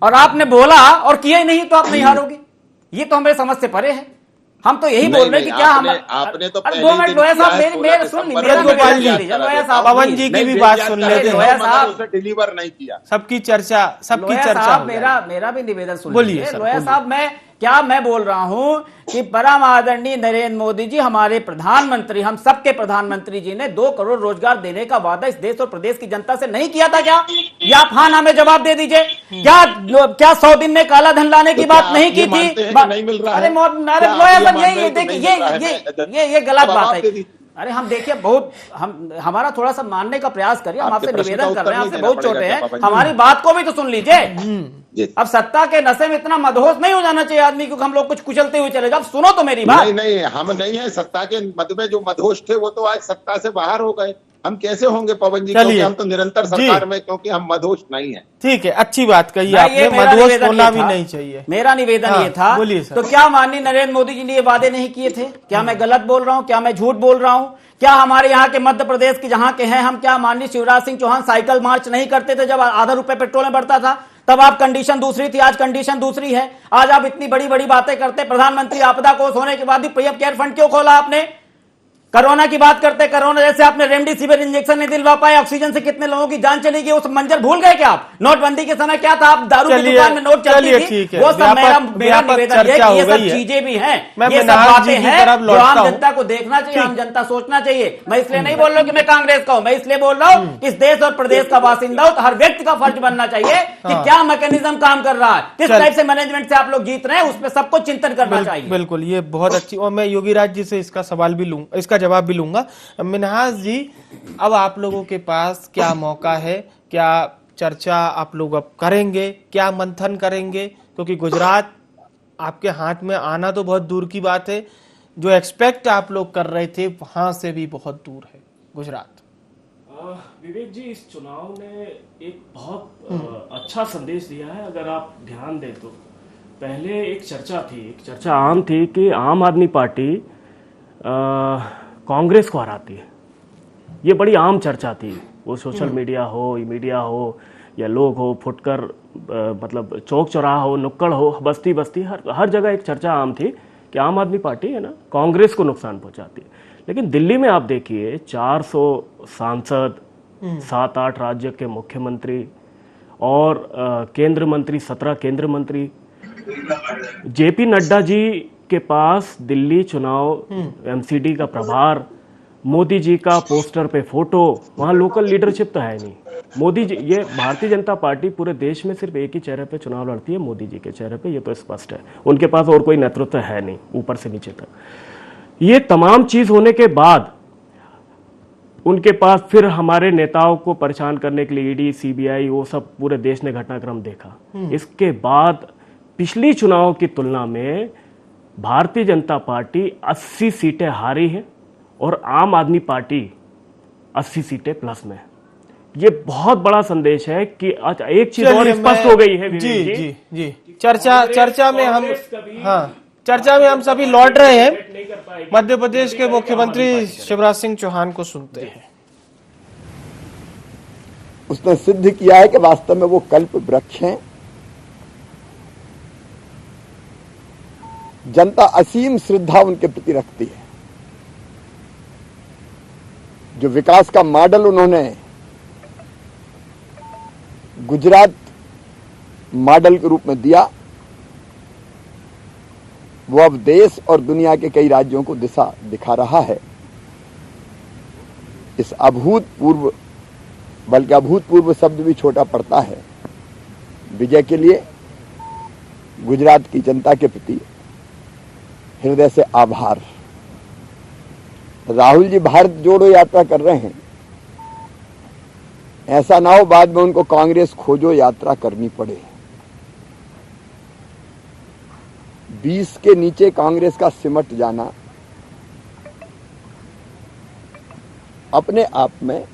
और आपने बोला और किया ही नहीं तो आप नहीं हारोगे। ये तो हमारे समझ से परे है। हम तो यही बोल रहे हैं कि क्या हम आपने तो अरे 2 मिनट लोया साहब, मेरे सुन ली, मेरा गोपाल जी, लोया साहब, पवन जी की भी बात सुन लेते हैं। लोया साहब, उसे डिलीवर नहीं किया। सबकी चर्चा लोया साहब, मेरा भी निवेदन सुन बोलिए लीजिए। सर, लोया बोलिए। साहब, मैं बोल रहा हूं कि परम आदरणीय नरेंद्र मोदी जी, हमारे प्रधानमंत्री, हम सबके प्रधानमंत्री जी ने 2 करोड़ रोजगार देने का वादा इस देश और प्रदेश की जनता से नहीं किया था क्या? या आप हाँ ना में जवाब दे दीजिए। क्या 100 दिन में काला धन लाने की बात नहीं की थी? नहीं मिल रहा है। अरे लोया साहब, ये गलत बात है। अरे हम देखिए, बहुत हमारा थोड़ा सा मानने का प्रयास करिए। हम आपसे निवेदन कर रहे हैं, आपसे बहुत छोटे हैं, हमारी बात को भी तो सुन लीजिए। अब सत्ता के नशे में इतना मदहोश नहीं हो जाना चाहिए आदमी, क्योंकि हम लोग कुछ कुचलते हुए चले जाओ। सुनो तो मेरी बात। नहीं, हम नहीं है सत्ता के मद में। जो मदहोश थे वो तो आज सत्ता से बाहर हो गए। हम कैसे होंगे पवन जी? क्योंकि हम तो निरंतर सरकार में, क्योंकि हम मदहोश नहीं है। ठीक है, अच्छी बात कही आपने, मदहोश होना भी नहीं चाहिए। मेरा निवेदन ये था। तो क्या माननीय नरेंद्र मोदी जी ने ये वादे नहीं किए थे? क्या मैं गलत बोल रहा हूं? क्या मैं झूठ बोल रहा हूं? क्या हमारे यहाँ के मध्य प्रदेश के जहां के हैं हम, क्या माननीय शिवराज सिंह चौहान साइकिल मार्च नहीं करते थे जब आधा रुपए पेट्रोल में बढ़ता था? तब आप कंडीशन दूसरी थी, आज कंडीशन दूसरी है। आज आप इतनी बड़ी बड़ी बातें करते। प्रधानमंत्री आपदा कोष होने के बाद भी पीएम केयर फंड क्यों खोला आपने? कोरोना की बात करते, कोरोना जैसे आपने रेमडेसिविर इंजेक्शन नहीं दिलवा पाए, ऑक्सीजन से कितने लोगों की जान चली गई, उस मंजर भूल गए क्या आप? नोटबंदी के समय क्या था? आप दारू की दुकान में नोट चलती थी, वो सब मेरा निवेदन है कि ये सब चीजें भी हैं, ये सब बातें हैं जो आम जनता को देखना चाहिए, आम जनता सोचना चाहिए। मैं इसलिए नहीं बोल रहा हूँ कि मैं कांग्रेस का हूं, मैं इसलिए बोल रहा हूँ इस देश और प्रदेश का बासिंदा हूं, तो हर व्यक्ति का फर्ज बनना चाहिए कि क्या मैकेनिज्म काम कर रहा है, किस टाइप से मैनेजमेंट से आप लोग जीत रहे हैं, उस पर सबको चिंतन करना चाहिए। बिल्कुल, ये बहुत अच्छी। और मैं योगी राज जी से इसका सवाल भी लूंगा, इसका जवाब भी लूंगा। मिन्हाज जी, अब आप लोगों के पास क्या मौका है? क्या चर्चा आप लोग अब करेंगे? क्या मंथन करेंगे? क्योंकि गुजरात आपके हाथ में आना तो बहुत दूर की बात है, जो एक्सपेक्ट आप लोग कर रहे थे वहां से भी बहुत दूर है गुजरात। विवेक जी, इस चुनाव ने एक बहुत अच्छा संदेश दिया है। अगर आप ध्यान दें तो पहले एक चर्चा आम थी कि आम आदमी पार्टी कांग्रेस को हराती है। ये बड़ी आम चर्चा थी, वो सोशल मीडिया हो या लोग हो, फुटकर मतलब चौक चौराहा हो, नुक्कड़ हो, बस्ती बस्ती, हर जगह एक चर्चा आम थी कि आम आदमी पार्टी है ना कांग्रेस को नुकसान पहुंचाती है। लेकिन दिल्ली में आप देखिए 400 सांसद, 7-8 राज्य के मुख्यमंत्री और केंद्र मंत्री, 17 केंद्र मंत्री, जेपी नड्डा जी के पास दिल्ली चुनाव एमसीडी का प्रभार, मोदी जी का पोस्टर पे फोटो, वहां लोकल लीडरशिप तो है नहीं। मोदी जी, ये भारतीय जनता पार्टी पूरे देश में सिर्फ एक ही चेहरे पे चुनाव लड़ती है, मोदी जी के चेहरे पे, ये तो स्पष्ट है। उनके पास और कोई नेतृत्व है नहीं ऊपर से नीचे तक। ये तमाम चीज होने के बाद उनके पास फिर हमारे नेताओं को परेशान करने के लिए ईडी, सीबीआई, वो सब पूरे देश ने घटनाक्रम देखा। इसके बाद पिछली चुनाव की तुलना में भारतीय जनता पार्टी 80 सीटें हारी है और आम आदमी पार्टी 80 सीटें प्लस में। ये बहुत बड़ा संदेश है कि आज एक चीज और स्पष्ट हो गई है। जी। चर्चा में हम सभी लौट रहे हैं। मध्य प्रदेश के मुख्यमंत्री शिवराज सिंह चौहान को सुनते हैं। उसने सिद्ध किया है कि वास्तव में वो कल्प वृक्ष हैं। जनता असीम श्रद्धा उनके प्रति रखती है। जो विकास का मॉडल उन्होंने गुजरात मॉडल के रूप में दिया, वो अब देश और दुनिया के कई राज्यों को दिशा दिखा रहा है। इस अभूतपूर्व, बल्कि अभूतपूर्व शब्द भी छोटा पड़ता है, विजय के लिए गुजरात की जनता के प्रति हृदय से आभार। राहुल जी भारत जोड़ो यात्रा कर रहे हैं, ऐसा ना हो बाद में उनको कांग्रेस खोजो यात्रा करनी पड़े। 20 के नीचे कांग्रेस का सिमट जाना अपने आप में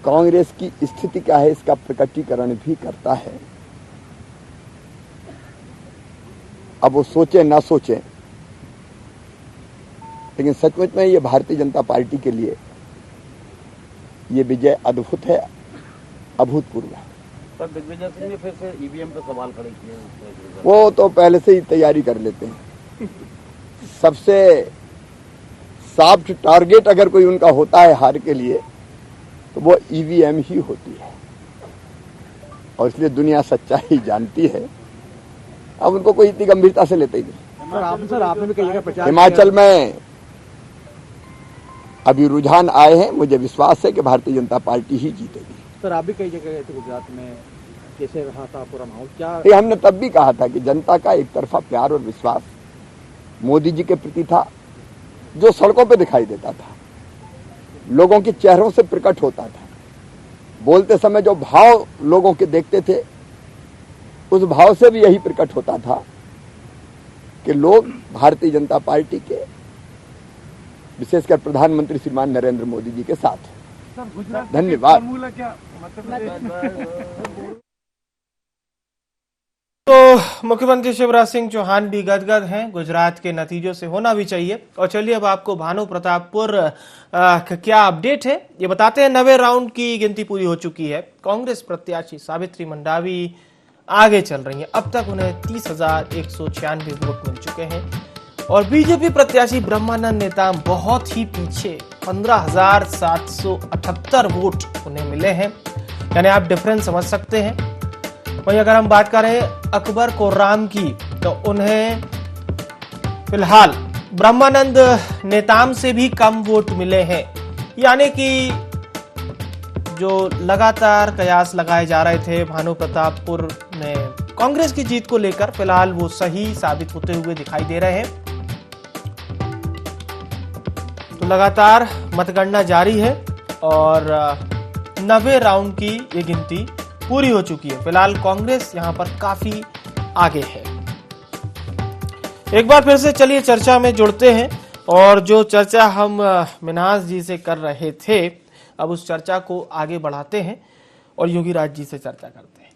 कांग्रेस की स्थिति क्या है इसका प्रकटीकरण भी करता है। अब वो सोचे ना सोचे, लेकिन सचमुच में ये भारतीय जनता पार्टी के लिए ये विजय अद्भुत है, अभूतपूर्व है। पर दिग्विजय सिंह ने फिर से ईवीएम पे सवाल खड़े किए। वो तो पहले से ही तैयारी कर लेते हैं। सबसे सॉफ्ट टारगेट अगर कोई उनका होता है हार के लिए तो वो ईवीएम ही होती है, और इसलिए दुनिया सच्चाई जानती है। अब उनको कोई इतनी गंभीरता से लेते ही नहीं। सर आपने भी कई जगह प्रचार हिमाचल में अभी रुझान आए हैं, मुझे विश्वास है कि भारतीय जनता पार्टी ही जीतेगी। सर आप भी कई जगह गए थे गुजरात में, कैसे रहा था पूरा माहौल क्या? ये हमने तब भी कहा था कि जनता का एक तरफा प्यार और विश्वास मोदी जी के प्रति था, जो सड़कों पे दिखाई देता था, लोगों के चेहरों से प्रकट होता था। बोलते समय जो भाव लोगों के देखते थे, उस भाव से भी यही प्रकट होता था कि लोग भारतीय जनता पार्टी के, विशेषकर प्रधानमंत्री श्रीमान नरेंद्र मोदी जी के साथ। धन्यवाद। तो मुख्यमंत्री शिवराज सिंह चौहान भी गदगद हैं, गुजरात के नतीजों से होना भी चाहिए। और चलिए अब आपको भानु प्रतापपुर क्या अपडेट है ये बताते हैं। 9वें राउंड की गिनती पूरी हो चुकी है। कांग्रेस प्रत्याशी सावित्री मंडावी आगे चल रही हैं। अब तक उन्हें 30,196 वोट मिल चुके हैं और बीजेपी प्रत्याशी ब्रह्मानंद नेताम बहुत ही पीछे 15,778 वोट उन्हें मिले हैं, यानी आप डिफरेंस समझ सकते हैं। वहीं अगर हम बात करें अकबर कोर्राम की तो उन्हें फिलहाल ब्रह्मानंद नेताम से भी कम वोट मिले हैं, यानी कि जो लगातार कयास लगाए जा रहे थे भानु प्रतापपुर में कांग्रेस की जीत को लेकर, फिलहाल वो सही साबित होते हुए दिखाई दे रहे हैं। तो लगातार मतगणना जारी है और 9वें राउंड की ये गिनती पूरी हो चुकी है। फिलहाल कांग्रेस यहां पर काफी आगे है। एक बार फिर से चलिए चर्चा में जुड़ते हैं और जो चर्चा हम मिन्हास जी से कर रहे थे, अब उस चर्चा को आगे बढ़ाते हैं और योगी राज जी से चर्चा करते हैं।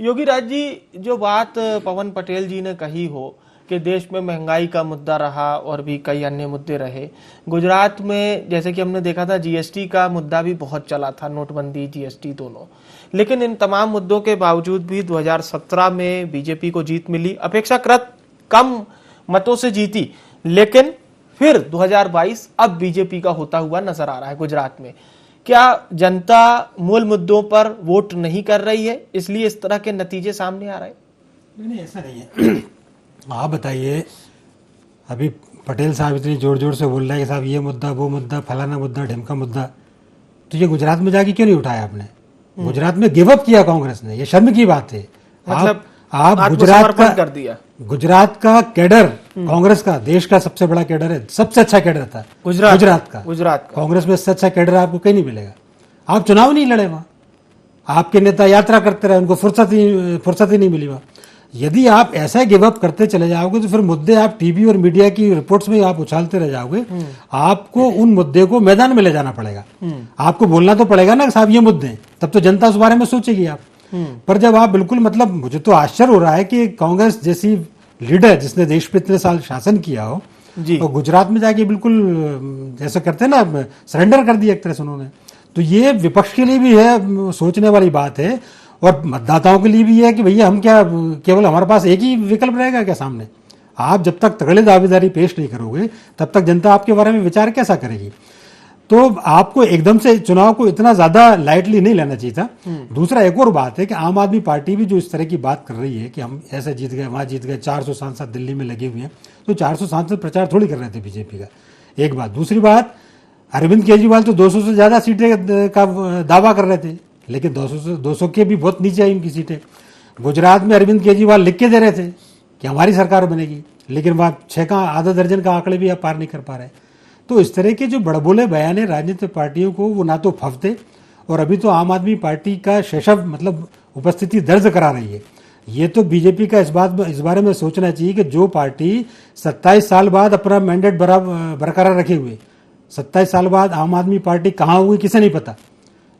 योगी राज जी, जो बात पवन पटेल जी ने कही हो कि देश में महंगाई का मुद्दा रहा और भी कई अन्य मुद्दे रहे, गुजरात में जैसे कि हमने देखा था जीएसटी का मुद्दा भी बहुत चला था, नोटबंदी जीएसटी दोनों, लेकिन इन तमाम मुद्दों के बावजूद भी 2017 में बीजेपी को जीत मिली, अपेक्षाकृत कम मतों से जीती, लेकिन फिर 2022 अब बीजेपी का होता हुआ नजर आ रहा है गुजरात में। क्या जनता मूल मुद्दों पर वोट नहीं कर रही है, इसलिए इस तरह के नतीजे सामने आ रहे हैं? नहीं, ऐसा नहीं है। आप बताइए, अभी पटेल साहब इतनी जोर जोर से बोल रहे हैं कि साहब ये मुद्दा, वो मुद्दा, फलाना मुद्दा, ढिमका मुद्दा, तो ये गुजरात में जाके क्यों नहीं उठाया आपने? गुजरात में गिव अप किया कांग्रेस ने, ये शर्म की बात है। मतलब आप गुजरात का कैडर कांग्रेस का देश का सबसे बड़ा कैडर है, सबसे अच्छा कैडर था गुजरात का। कांग्रेस में सबसे अच्छा कैडर आपको कहीं नहीं मिलेगा। आप चुनाव नहीं लड़े वहां, आपके नेता यात्रा करते रहे, उनको फुर्सत ही नहीं मिली वहां। यदि आप ऐसा गिव अप करते चले जाओगे तो फिर मुद्दे आप टीवी और मीडिया की रिपोर्ट्स में आप उछालते रह जाओगे। आपको उन मुद्दे को मैदान में ले जाना पड़ेगा। आपको बोलना तो पड़ेगा ना साहब ये मुद्दे, तब तो जनता उस बारे में सोचेगी आप। पर जब आप बिल्कुल, मतलब मुझे तो आश्चर्य हो रहा है कि कांग्रेस जैसी लीडर जिसने देश पे इतने साल शासन किया हो तो गुजरात में जाके बिल्कुल जैसे करते हैं ना, सरेंडर कर दिया एक तरह से उन्होंने। तो ये विपक्ष के लिए भी है सोचने वाली बात है और मतदाताओं के लिए भी है कि भैया हम क्या केवल हमारे पास एक ही विकल्प रहेगा क्या सामने? आप जब तक तगड़े दावेदारी पेश नहीं करोगे तब तक जनता आपके बारे में विचार कैसा करेगी? तो आपको एकदम से चुनाव को इतना ज्यादा लाइटली नहीं लेना चाहिए था। दूसरा एक और बात है कि आम आदमी पार्टी भी जो इस तरह की बात कर रही है कि हम ऐसे जीत गए, वहां जीत गए, 400 सांसद दिल्ली में लगे हुए हैं, तो 400 सांसद प्रचार थोड़ी कर रहे थे बीजेपी का, एक बात। दूसरी बात, अरविंद केजरीवाल तो 200 से ज्यादा सीटें का दावा कर रहे थे, लेकिन 200 के भी बहुत नीचे आई उनकी सीटें। गुजरात में अरविंद केजरीवाल लिख के दे रहे थे कि हमारी सरकार बनेगी, लेकिन वहाँ 6 का आधा दर्जन का आंकड़े भी आप पार नहीं कर पा रहे। तो इस तरह के जो बड़बोले बयान है राजनीतिक पार्टियों को, वो ना तो फफते, और अभी तो आम आदमी पार्टी का शैशव मतलब उपस्थिति दर्ज करा रही है। ये तो बीजेपी का इस बारे में सोचना चाहिए कि जो पार्टी 27 साल बाद अपना मैंडेट बरकरार रखे हुए, 27 साल बाद आम आदमी पार्टी कहाँ हुई किसे नहीं पता,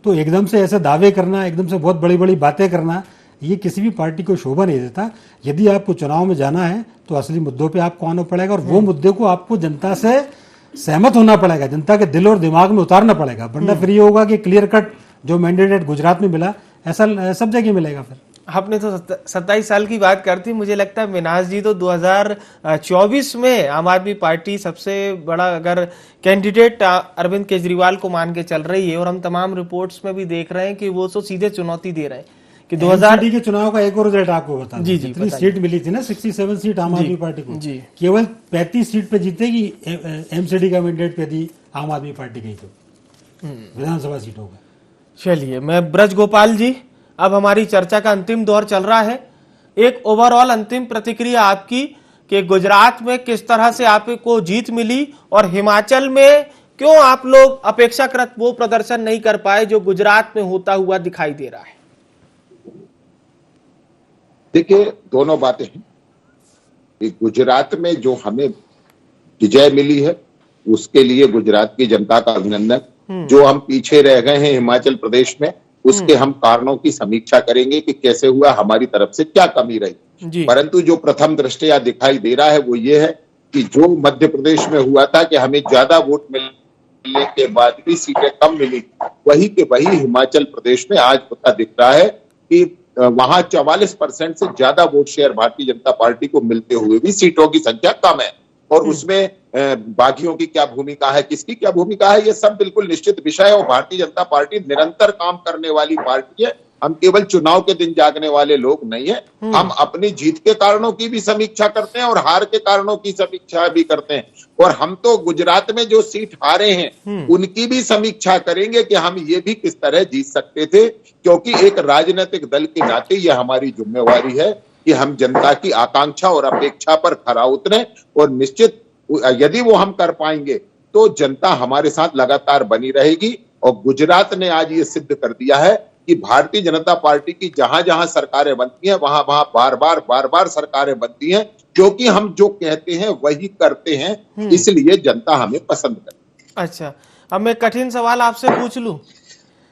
तो एकदम से ऐसे दावे करना, एकदम से बहुत बड़ी बड़ी बातें करना, ये किसी भी पार्टी को शोभा नहीं देता। यदि आपको चुनाव में जाना है तो असली मुद्दों पे आपको आना पड़ेगा, और वो मुद्दे को आपको जनता से सहमत होना पड़ेगा, जनता के दिल और दिमाग में उतारना पड़ेगा, वरना फिर ये होगा कि क्लियर कट जो मैंडेट गुजरात में मिला ऐसा सब जगह मिलेगा। फिर आपने तो 27 साल की बात करती, मुझे लगता है मिनाज जी तो 2024 में आम आदमी पार्टी सबसे बड़ा अगर कैंडिडेट अरविंद केजरीवाल को मान के चल रही है, और हम तमाम रिपोर्ट्स में भी देख रहे हैं कि वो तो सीधे चुनौती दे रहे हैं कि 2000 के चुनाव का एक और रिजल्ट आपको बता दूं, जितनी सीट मिली थी ना 67 सीट आम आदमी पार्टी को, केवल 35 सीट पे जीतेगी एमसीडी का मैंडेट पे दी आम आदमी पार्टी गई तो विधानसभा सीट होगा। चलिए, मैं ब्रज गोपाल जी, अब हमारी चर्चा का अंतिम दौर चल रहा है। एक ओवरऑल अंतिम प्रतिक्रिया आपकी कि गुजरात में किस तरह से आपको जीत मिली, और हिमाचल में क्यों आप लोग अपेक्षाकृत वो प्रदर्शन नहीं कर पाए जो गुजरात में होता हुआ दिखाई दे रहा है। देखिए, दोनों बातें हैं कि गुजरात में जो हमें विजय मिली है उसके लिए गुजरात की जनता का अभिनंदन। जो हम पीछे रह गए हैं हिमाचल प्रदेश में, उसके हम कारणों की समीक्षा करेंगे कि कैसे हुआ, हमारी तरफ से क्या कमी रही। परंतु जो प्रथम दृष्टया दिखाई दे रहा है वो ये है कि जो मध्य प्रदेश में हुआ था कि हमें ज्यादा वोट मिलने के बाद भी सीटें कम मिली, वही के वही हिमाचल प्रदेश में आज होता दिख रहा है कि वहां 44% से ज्यादा vote share Bharatiya Janata party को मिलते हुए भी सीटों की संख्या कम है। और उसमें बागियों की क्या भूमिका है, किसकी क्या भूमिका है, ये सब बिल्कुल निश्चित विषय है। और भारतीय जनता पार्टी निरंतर काम करने वाली पार्टी है। हम केवल चुनाव के दिन जागने वाले लोग नहीं है। हम अपनी जीत के कारणों की भी समीक्षा करते हैं और हार के कारणों की समीक्षा भी करते हैं। और हम तो गुजरात में जो सीट हारे हैं उनकी भी समीक्षा करेंगे कि हम ये भी किस तरह जीत सकते थे, क्योंकि एक राजनीतिक दल के नाते ये हमारी जिम्मेवारी है कि हम जनता की आकांक्षा और अपेक्षा पर खरा उतरे। और निश्चित यदि वो हम कर पाएंगे तो जनता हमारे साथ लगातार बनी रहेगी। और गुजरात ने आज ये सिद्ध कर दिया है कि भारतीय जनता पार्टी की जहां जहां सरकारें बनती हैं वहां वहां बार बार सरकारें बनती हैं, क्योंकि हम जो कहते हैं वही करते हैं, इसलिए जनता हमें पसंद करती है। अच्छा, अब मैं कठिन सवाल आपसे पूछ लूं।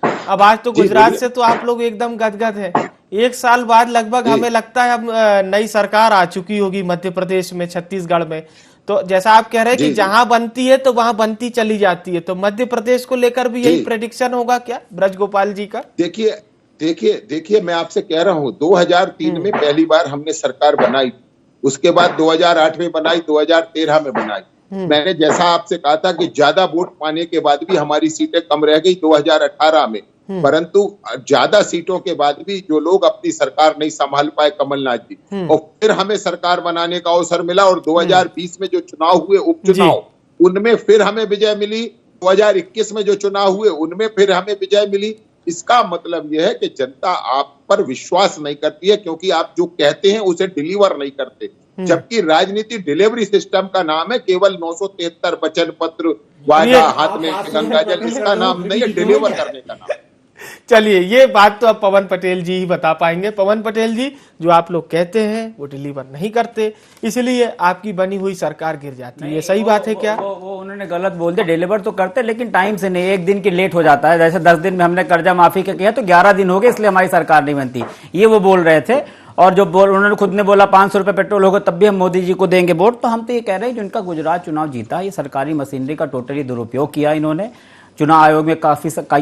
अब आज तो गुजरात से तो आप लोग एकदम गदगद है। 1 साल बाद लगभग हमें लगता है अब नई सरकार आ चुकी होगी मध्य प्रदेश में, छत्तीसगढ़ में। तो जैसा आप कह रहे हैं कि जहां बनती है तो वहां बनती चली जाती है, तो मध्य प्रदेश को लेकर भी यही प्रेडिक्शन होगा क्या ब्रज गोपाल जी का? देखिए मैं आपसे कह रहा हूं 2003 में पहली बार हमने सरकार बनाई, उसके बाद 2008 में बनाई, 2013 में बनाई। मैंने जैसा आपसे कहा था कि ज्यादा वोट पाने के बाद भी हमारी सीटें कम रह गई 2018 में, परंतु ज्यादा सीटों के बाद भी जो लोग अपनी सरकार नहीं संभाल पाए, कमलनाथ जी, और फिर हमें सरकार बनाने का अवसर मिला। और 2020 में जो चुनाव हुए उपचुनाव, उनमें फिर हमें विजय मिली। 2021 में जो चुनाव हुए उनमें फिर हमें विजय मिली। इसका मतलब यह है कि जनता आप पर विश्वास नहीं करती है, क्योंकि आप जो कहते हैं उसे डिलीवर नहीं करते। जबकि राजनीति डिलीवरी सिस्टम का नाम है, केवल 973 वचन पत्र, वादा, हाथ में गंगाजल, इसका नाम नहीं है, डिलीवर करने का नाम है। चलिए, ये बात तो अब पवन पटेल जी ही बता पाएंगे। पवन पटेल जी, जो आप लोग कहते हैं वो डिलीवर नहीं करते, इसलिए आपकी बनी हुई सरकार गिर जाती है, ये सही बात है क्या? वो उन्होंने गलत बोल दिया। डिलीवर तो करते लेकिन टाइम से नहीं, 1 दिन की लेट हो जाता है। जैसे 10 दिन में हमने कर्जा माफी का किया तो 11 दिन हो गए, इसलिए हमारी सरकार नहीं बनती, ये वो बोल रहे थे। और जो उन्होंने खुद ने बोला 500 रुपए पेट्रोल होगा तब भी हम मोदी जी को देंगे वोट। तो हम तो ये कह रहे हैं जिनका गुजरात चुनाव जीता, ये सरकारी मशीनरी का टोटली दुरुपयोग किया इन्होंने। चुनाव आयोग में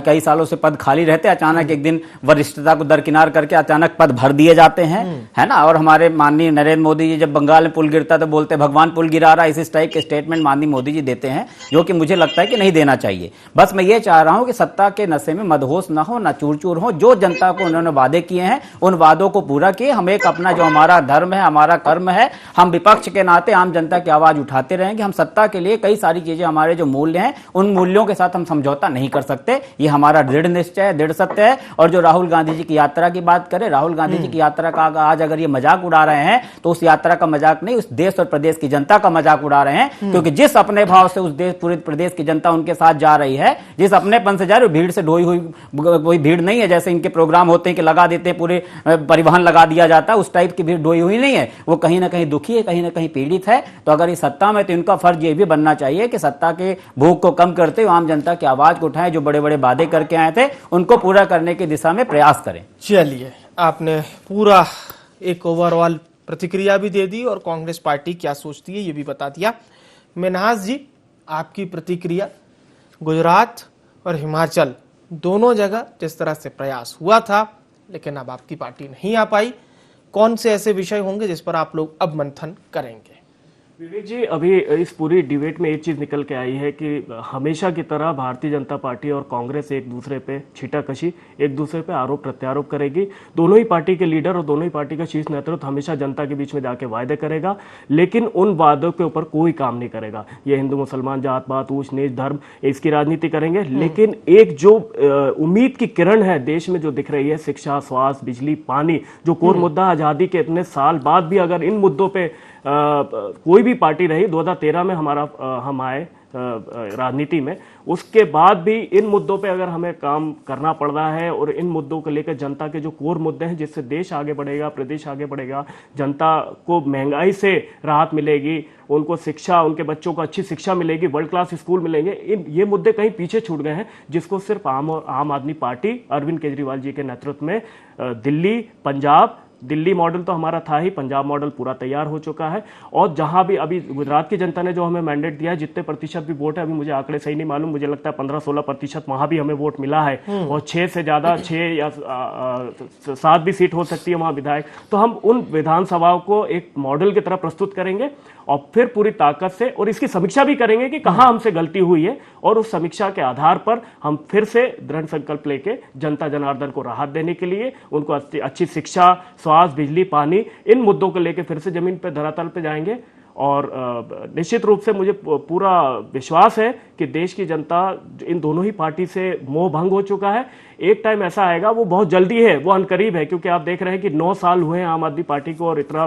कई सालों से पद खाली रहते, अचानक एक दिन वरिष्ठता को दरकिनार करके अचानक पद भर दिए जाते हैं, है ना। और हमारे माननीय नरेंद्र मोदी जी जब बंगाल में पुल गिरता तो बोलते भगवान पुल गिरा रहा, इस टाइप के स्टेटमेंट माननीय मोदी जी देते हैं, जो कि मुझे लगता है कि नहीं देना चाहिए। बस मैं ये चाह रहा हूं कि सत्ता के नशे में मदहोश ना हो, ना चूर चूर हो। जो जनता को उन्होंने वादे किए हैं उन वादों को पूरा किए। हम एक अपना जो हमारा धर्म है, हमारा कर्म है, हम विपक्ष के नाते आम जनता की आवाज उठाते रहेंगे। हम सत्ता के लिए कई सारी चीजें, हमारे जो मूल्य हैं उन मूल्यों के साथ हम समझौता समझौता नहीं कर सकते। ये हमारा दृढ़ निश्चय है, दृढ़ सत्य है। और जो राहुल गांधी जी की यात्रा की बात करें, राहुल गांधी जी की यात्रा का आज अगर ये मजाक उड़ा रहे हैं तो उस यात्रा का मजाक नहीं, उस देश और प्रदेश की जनता का मजाक उड़ा रहे हैं। क्योंकि जिस अपने भाव से उस देश पूरे प्रदेश की जनता उनके साथ जा रही है, जिस अपनेपन से जा रही है, भीड़ से ढोई हुई कोई भीड़ नहीं है। जैसे इनके प्रोग्राम होते हैं कि लगा देते हैं, पूरे परिवहन लगा दिया जाता है, उस टाइप की भीड़ ढोई हुई नहीं है। वो कहीं ना कहीं दुखी है, कहीं ना कहीं पीड़ित है। तो अगर ये सत्ता में, तो इनका फर्ज ये भी बनना चाहिए कि सत्ता के भूख को कम करते हुए आम जनता की आवाज को उठाएं। जो बड़े बड़े वादे करके आए थे उनको पूरा करने की दिशा में प्रयास करें। चलिए, आपने पूरा एक ओवरऑल प्रतिक्रिया भी दे दी और कांग्रेस पार्टी क्या सोचती है ये भी बता दिया। मिन्हाज जी, आपकी प्रतिक्रिया, गुजरात और हिमाचल दोनों जगह जिस तरह से प्रयास हुआ था लेकिन अब आपकी पार्टी नहीं आ पाई, कौन से ऐसे विषय होंगे जिस पर आप लोग अब मंथन करेंगे? विवेक जी, अभी इस पूरी डिबेट में एक चीज निकल के आई है कि हमेशा की तरह भारतीय जनता पार्टी और कांग्रेस एक दूसरे पे छीटाकशी, एक दूसरे पे आरोप प्रत्यारोप करेगी। दोनों ही पार्टी के लीडर और दोनों ही पार्टी का शीर्ष नेतृत्व हमेशा जनता के बीच में जाके वायदे करेगा, लेकिन उन वादों के ऊपर कोई काम नहीं करेगा। ये हिंदू मुसलमान, जात पात, ऊंच नीच, धर्म, इसकी राजनीति करेंगे। लेकिन एक जो उम्मीद की किरण है देश में जो दिख रही है, शिक्षा, स्वास्थ्य, बिजली, पानी, जो कोर मुद्दा आजादी के इतने साल बाद भी अगर इन मुद्दों पे कोई भी पार्टी रही, 2013 में हम आए राजनीति में, उसके बाद भी इन मुद्दों पे अगर हमें काम करना पड़ रहा है और इन मुद्दों को लेकर जनता के जो कोर मुद्दे हैं जिससे देश आगे बढ़ेगा, प्रदेश आगे बढ़ेगा, जनता को महंगाई से राहत मिलेगी, उनको शिक्षा, उनके बच्चों को अच्छी शिक्षा मिलेगी, वर्ल्ड क्लास स्कूल मिलेंगे, ये मुद्दे कहीं पीछे छूट गए हैं, जिसको सिर्फ आम आदमी पार्टी अरविंद केजरीवाल जी के नेतृत्व में दिल्ली, पंजाब, दिल्ली मॉडल तो हमारा था ही, पंजाब मॉडल पूरा तैयार हो चुका है। और जहां भी अभी गुजरात की जनता ने जो हमें मैंडेट दिया है, जितने प्रतिशत भी वोट है, अभी मुझे आंकड़े सही नहीं मालूम, मुझे लगता है 15-16% वहां भी हमें वोट मिला है। और 6 से ज्यादा, 6 या 7 भी सीट हो सकती है वहां विधायक। तो हम उन विधानसभाओं को एक मॉडल की तरह प्रस्तुत करेंगे और फिर पूरी ताकत से, और इसकी समीक्षा भी करेंगे कि कहां हमसे गलती हुई है, और उस समीक्षा के आधार पर हम फिर से दृढ़ संकल्प लेके जनता जनार्दन को राहत देने के लिए, उनको अच्छी शिक्षा, स्वास्थ्य, बिजली, पानी, इन मुद्दों को लेकर फिर से जमीन पे, धरातल पे जाएंगे। और निश्चित रूप से मुझे पूरा विश्वास है कि देश की जनता इन दोनों ही पार्टी से मोह भंग हो चुका है। एक टाइम ऐसा आएगा, वो बहुत जल्दी है, वो अनकरीब है, क्योंकि आप देख रहे हैं कि 9 साल हुए हैं आम आदमी पार्टी को और इतना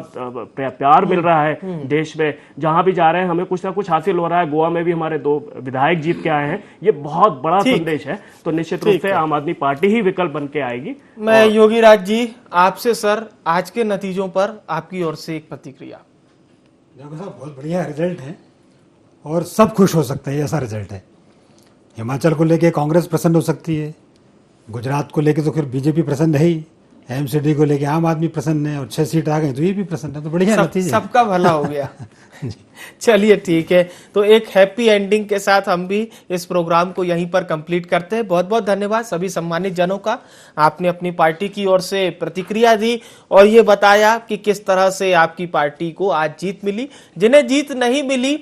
प्यार मिल रहा है देश में। जहां भी जा रहे हैं हमें कुछ ना कुछ हासिल हो रहा है। गोवा में भी हमारे 2 विधायक जीत के आए हैं, ये बहुत बड़ा संदेश है। तो निश्चित रूप से आम आदमी पार्टी ही विकल्प बन के आएगी। मैं योगी राज जी, आपसे सर आज के नतीजों पर आपकी ओर से एक प्रतिक्रिया। देखो साहब, बहुत बढ़िया रिजल्ट है और सब खुश हो सकते हैं, ऐसा रिजल्ट है। हिमाचल को लेके कांग्रेस प्रसन्न हो सकती है, गुजरात को लेके तो फिर बीजेपी प्रसन्न है ही, एमसीडी को लेके आम आदमी प्रसन्न है, और 6 सीट आ गई तो ये भी प्रसन्न है। तो बढ़िया नतीजे, सबका भला हो गया। चलिए ठीक है, तो एक हैप्पी एंडिंग के साथ हम भी इस प्रोग्राम को यहीं पर कंप्लीट करते हैं। बहुत बहुत धन्यवाद सभी सम्मानित जनों का। आपने अपनी पार्टी की ओर से प्रतिक्रिया दी और ये बताया कि किस तरह से आपकी पार्टी को आज जीत मिली। जिन्हें जीत नहीं मिली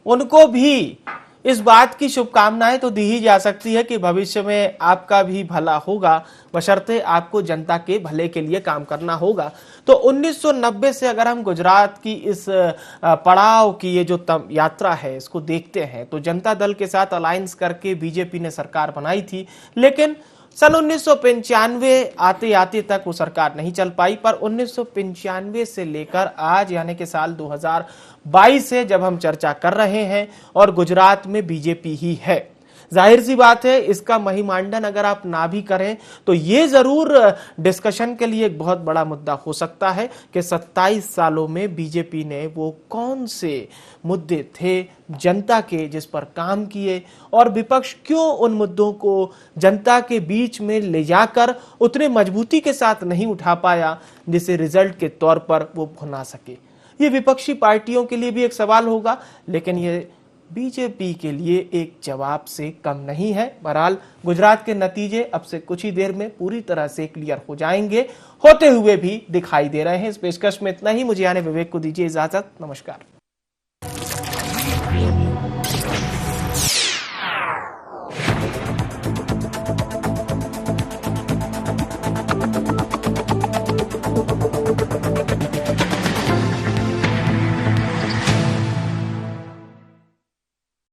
उनको भी इस बात की शुभकामनाएं तो दी ही जा सकती है कि भविष्य में आपका भी भला होगा, बशर्ते आपको जनता के भले के लिए काम करना होगा। तो 1990 से अगर हम गुजरात की इस पड़ाव की ये जो यात्रा है इसको देखते हैं तो जनता दल के साथ अलायंस करके बीजेपी ने सरकार बनाई थी, लेकिन सन 1995 आते आते तक वो सरकार नहीं चल पाई। पर 1995 से लेकर आज यानी कि साल 2022 से जब हम चर्चा कर रहे हैं और गुजरात में बीजेपी ही है, जाहिर सी बात है इसका महिमांडन अगर आप ना भी करें तो ये जरूर डिस्कशन के लिए एक बहुत बड़ा मुद्दा हो सकता है कि 27 सालों में बीजेपी ने वो कौन से मुद्दे थे जनता के जिस पर काम किए और विपक्ष क्यों उन मुद्दों को जनता के बीच में ले जाकर उतने मजबूती के साथ नहीं उठा पाया जिसे रिजल्ट के तौर पर वो भुना सके। ये विपक्षी पार्टियों के लिए भी एक सवाल होगा, लेकिन ये बीजेपी के लिए एक जवाब से कम नहीं है। बहरहाल गुजरात के नतीजे अब से कुछ ही देर में पूरी तरह से क्लियर हो जाएंगे, होते हुए भी दिखाई दे रहे हैं। इस पेशकश में इतना ही। मुझे यानी विवेक को दीजिए इजाजत। नमस्कार।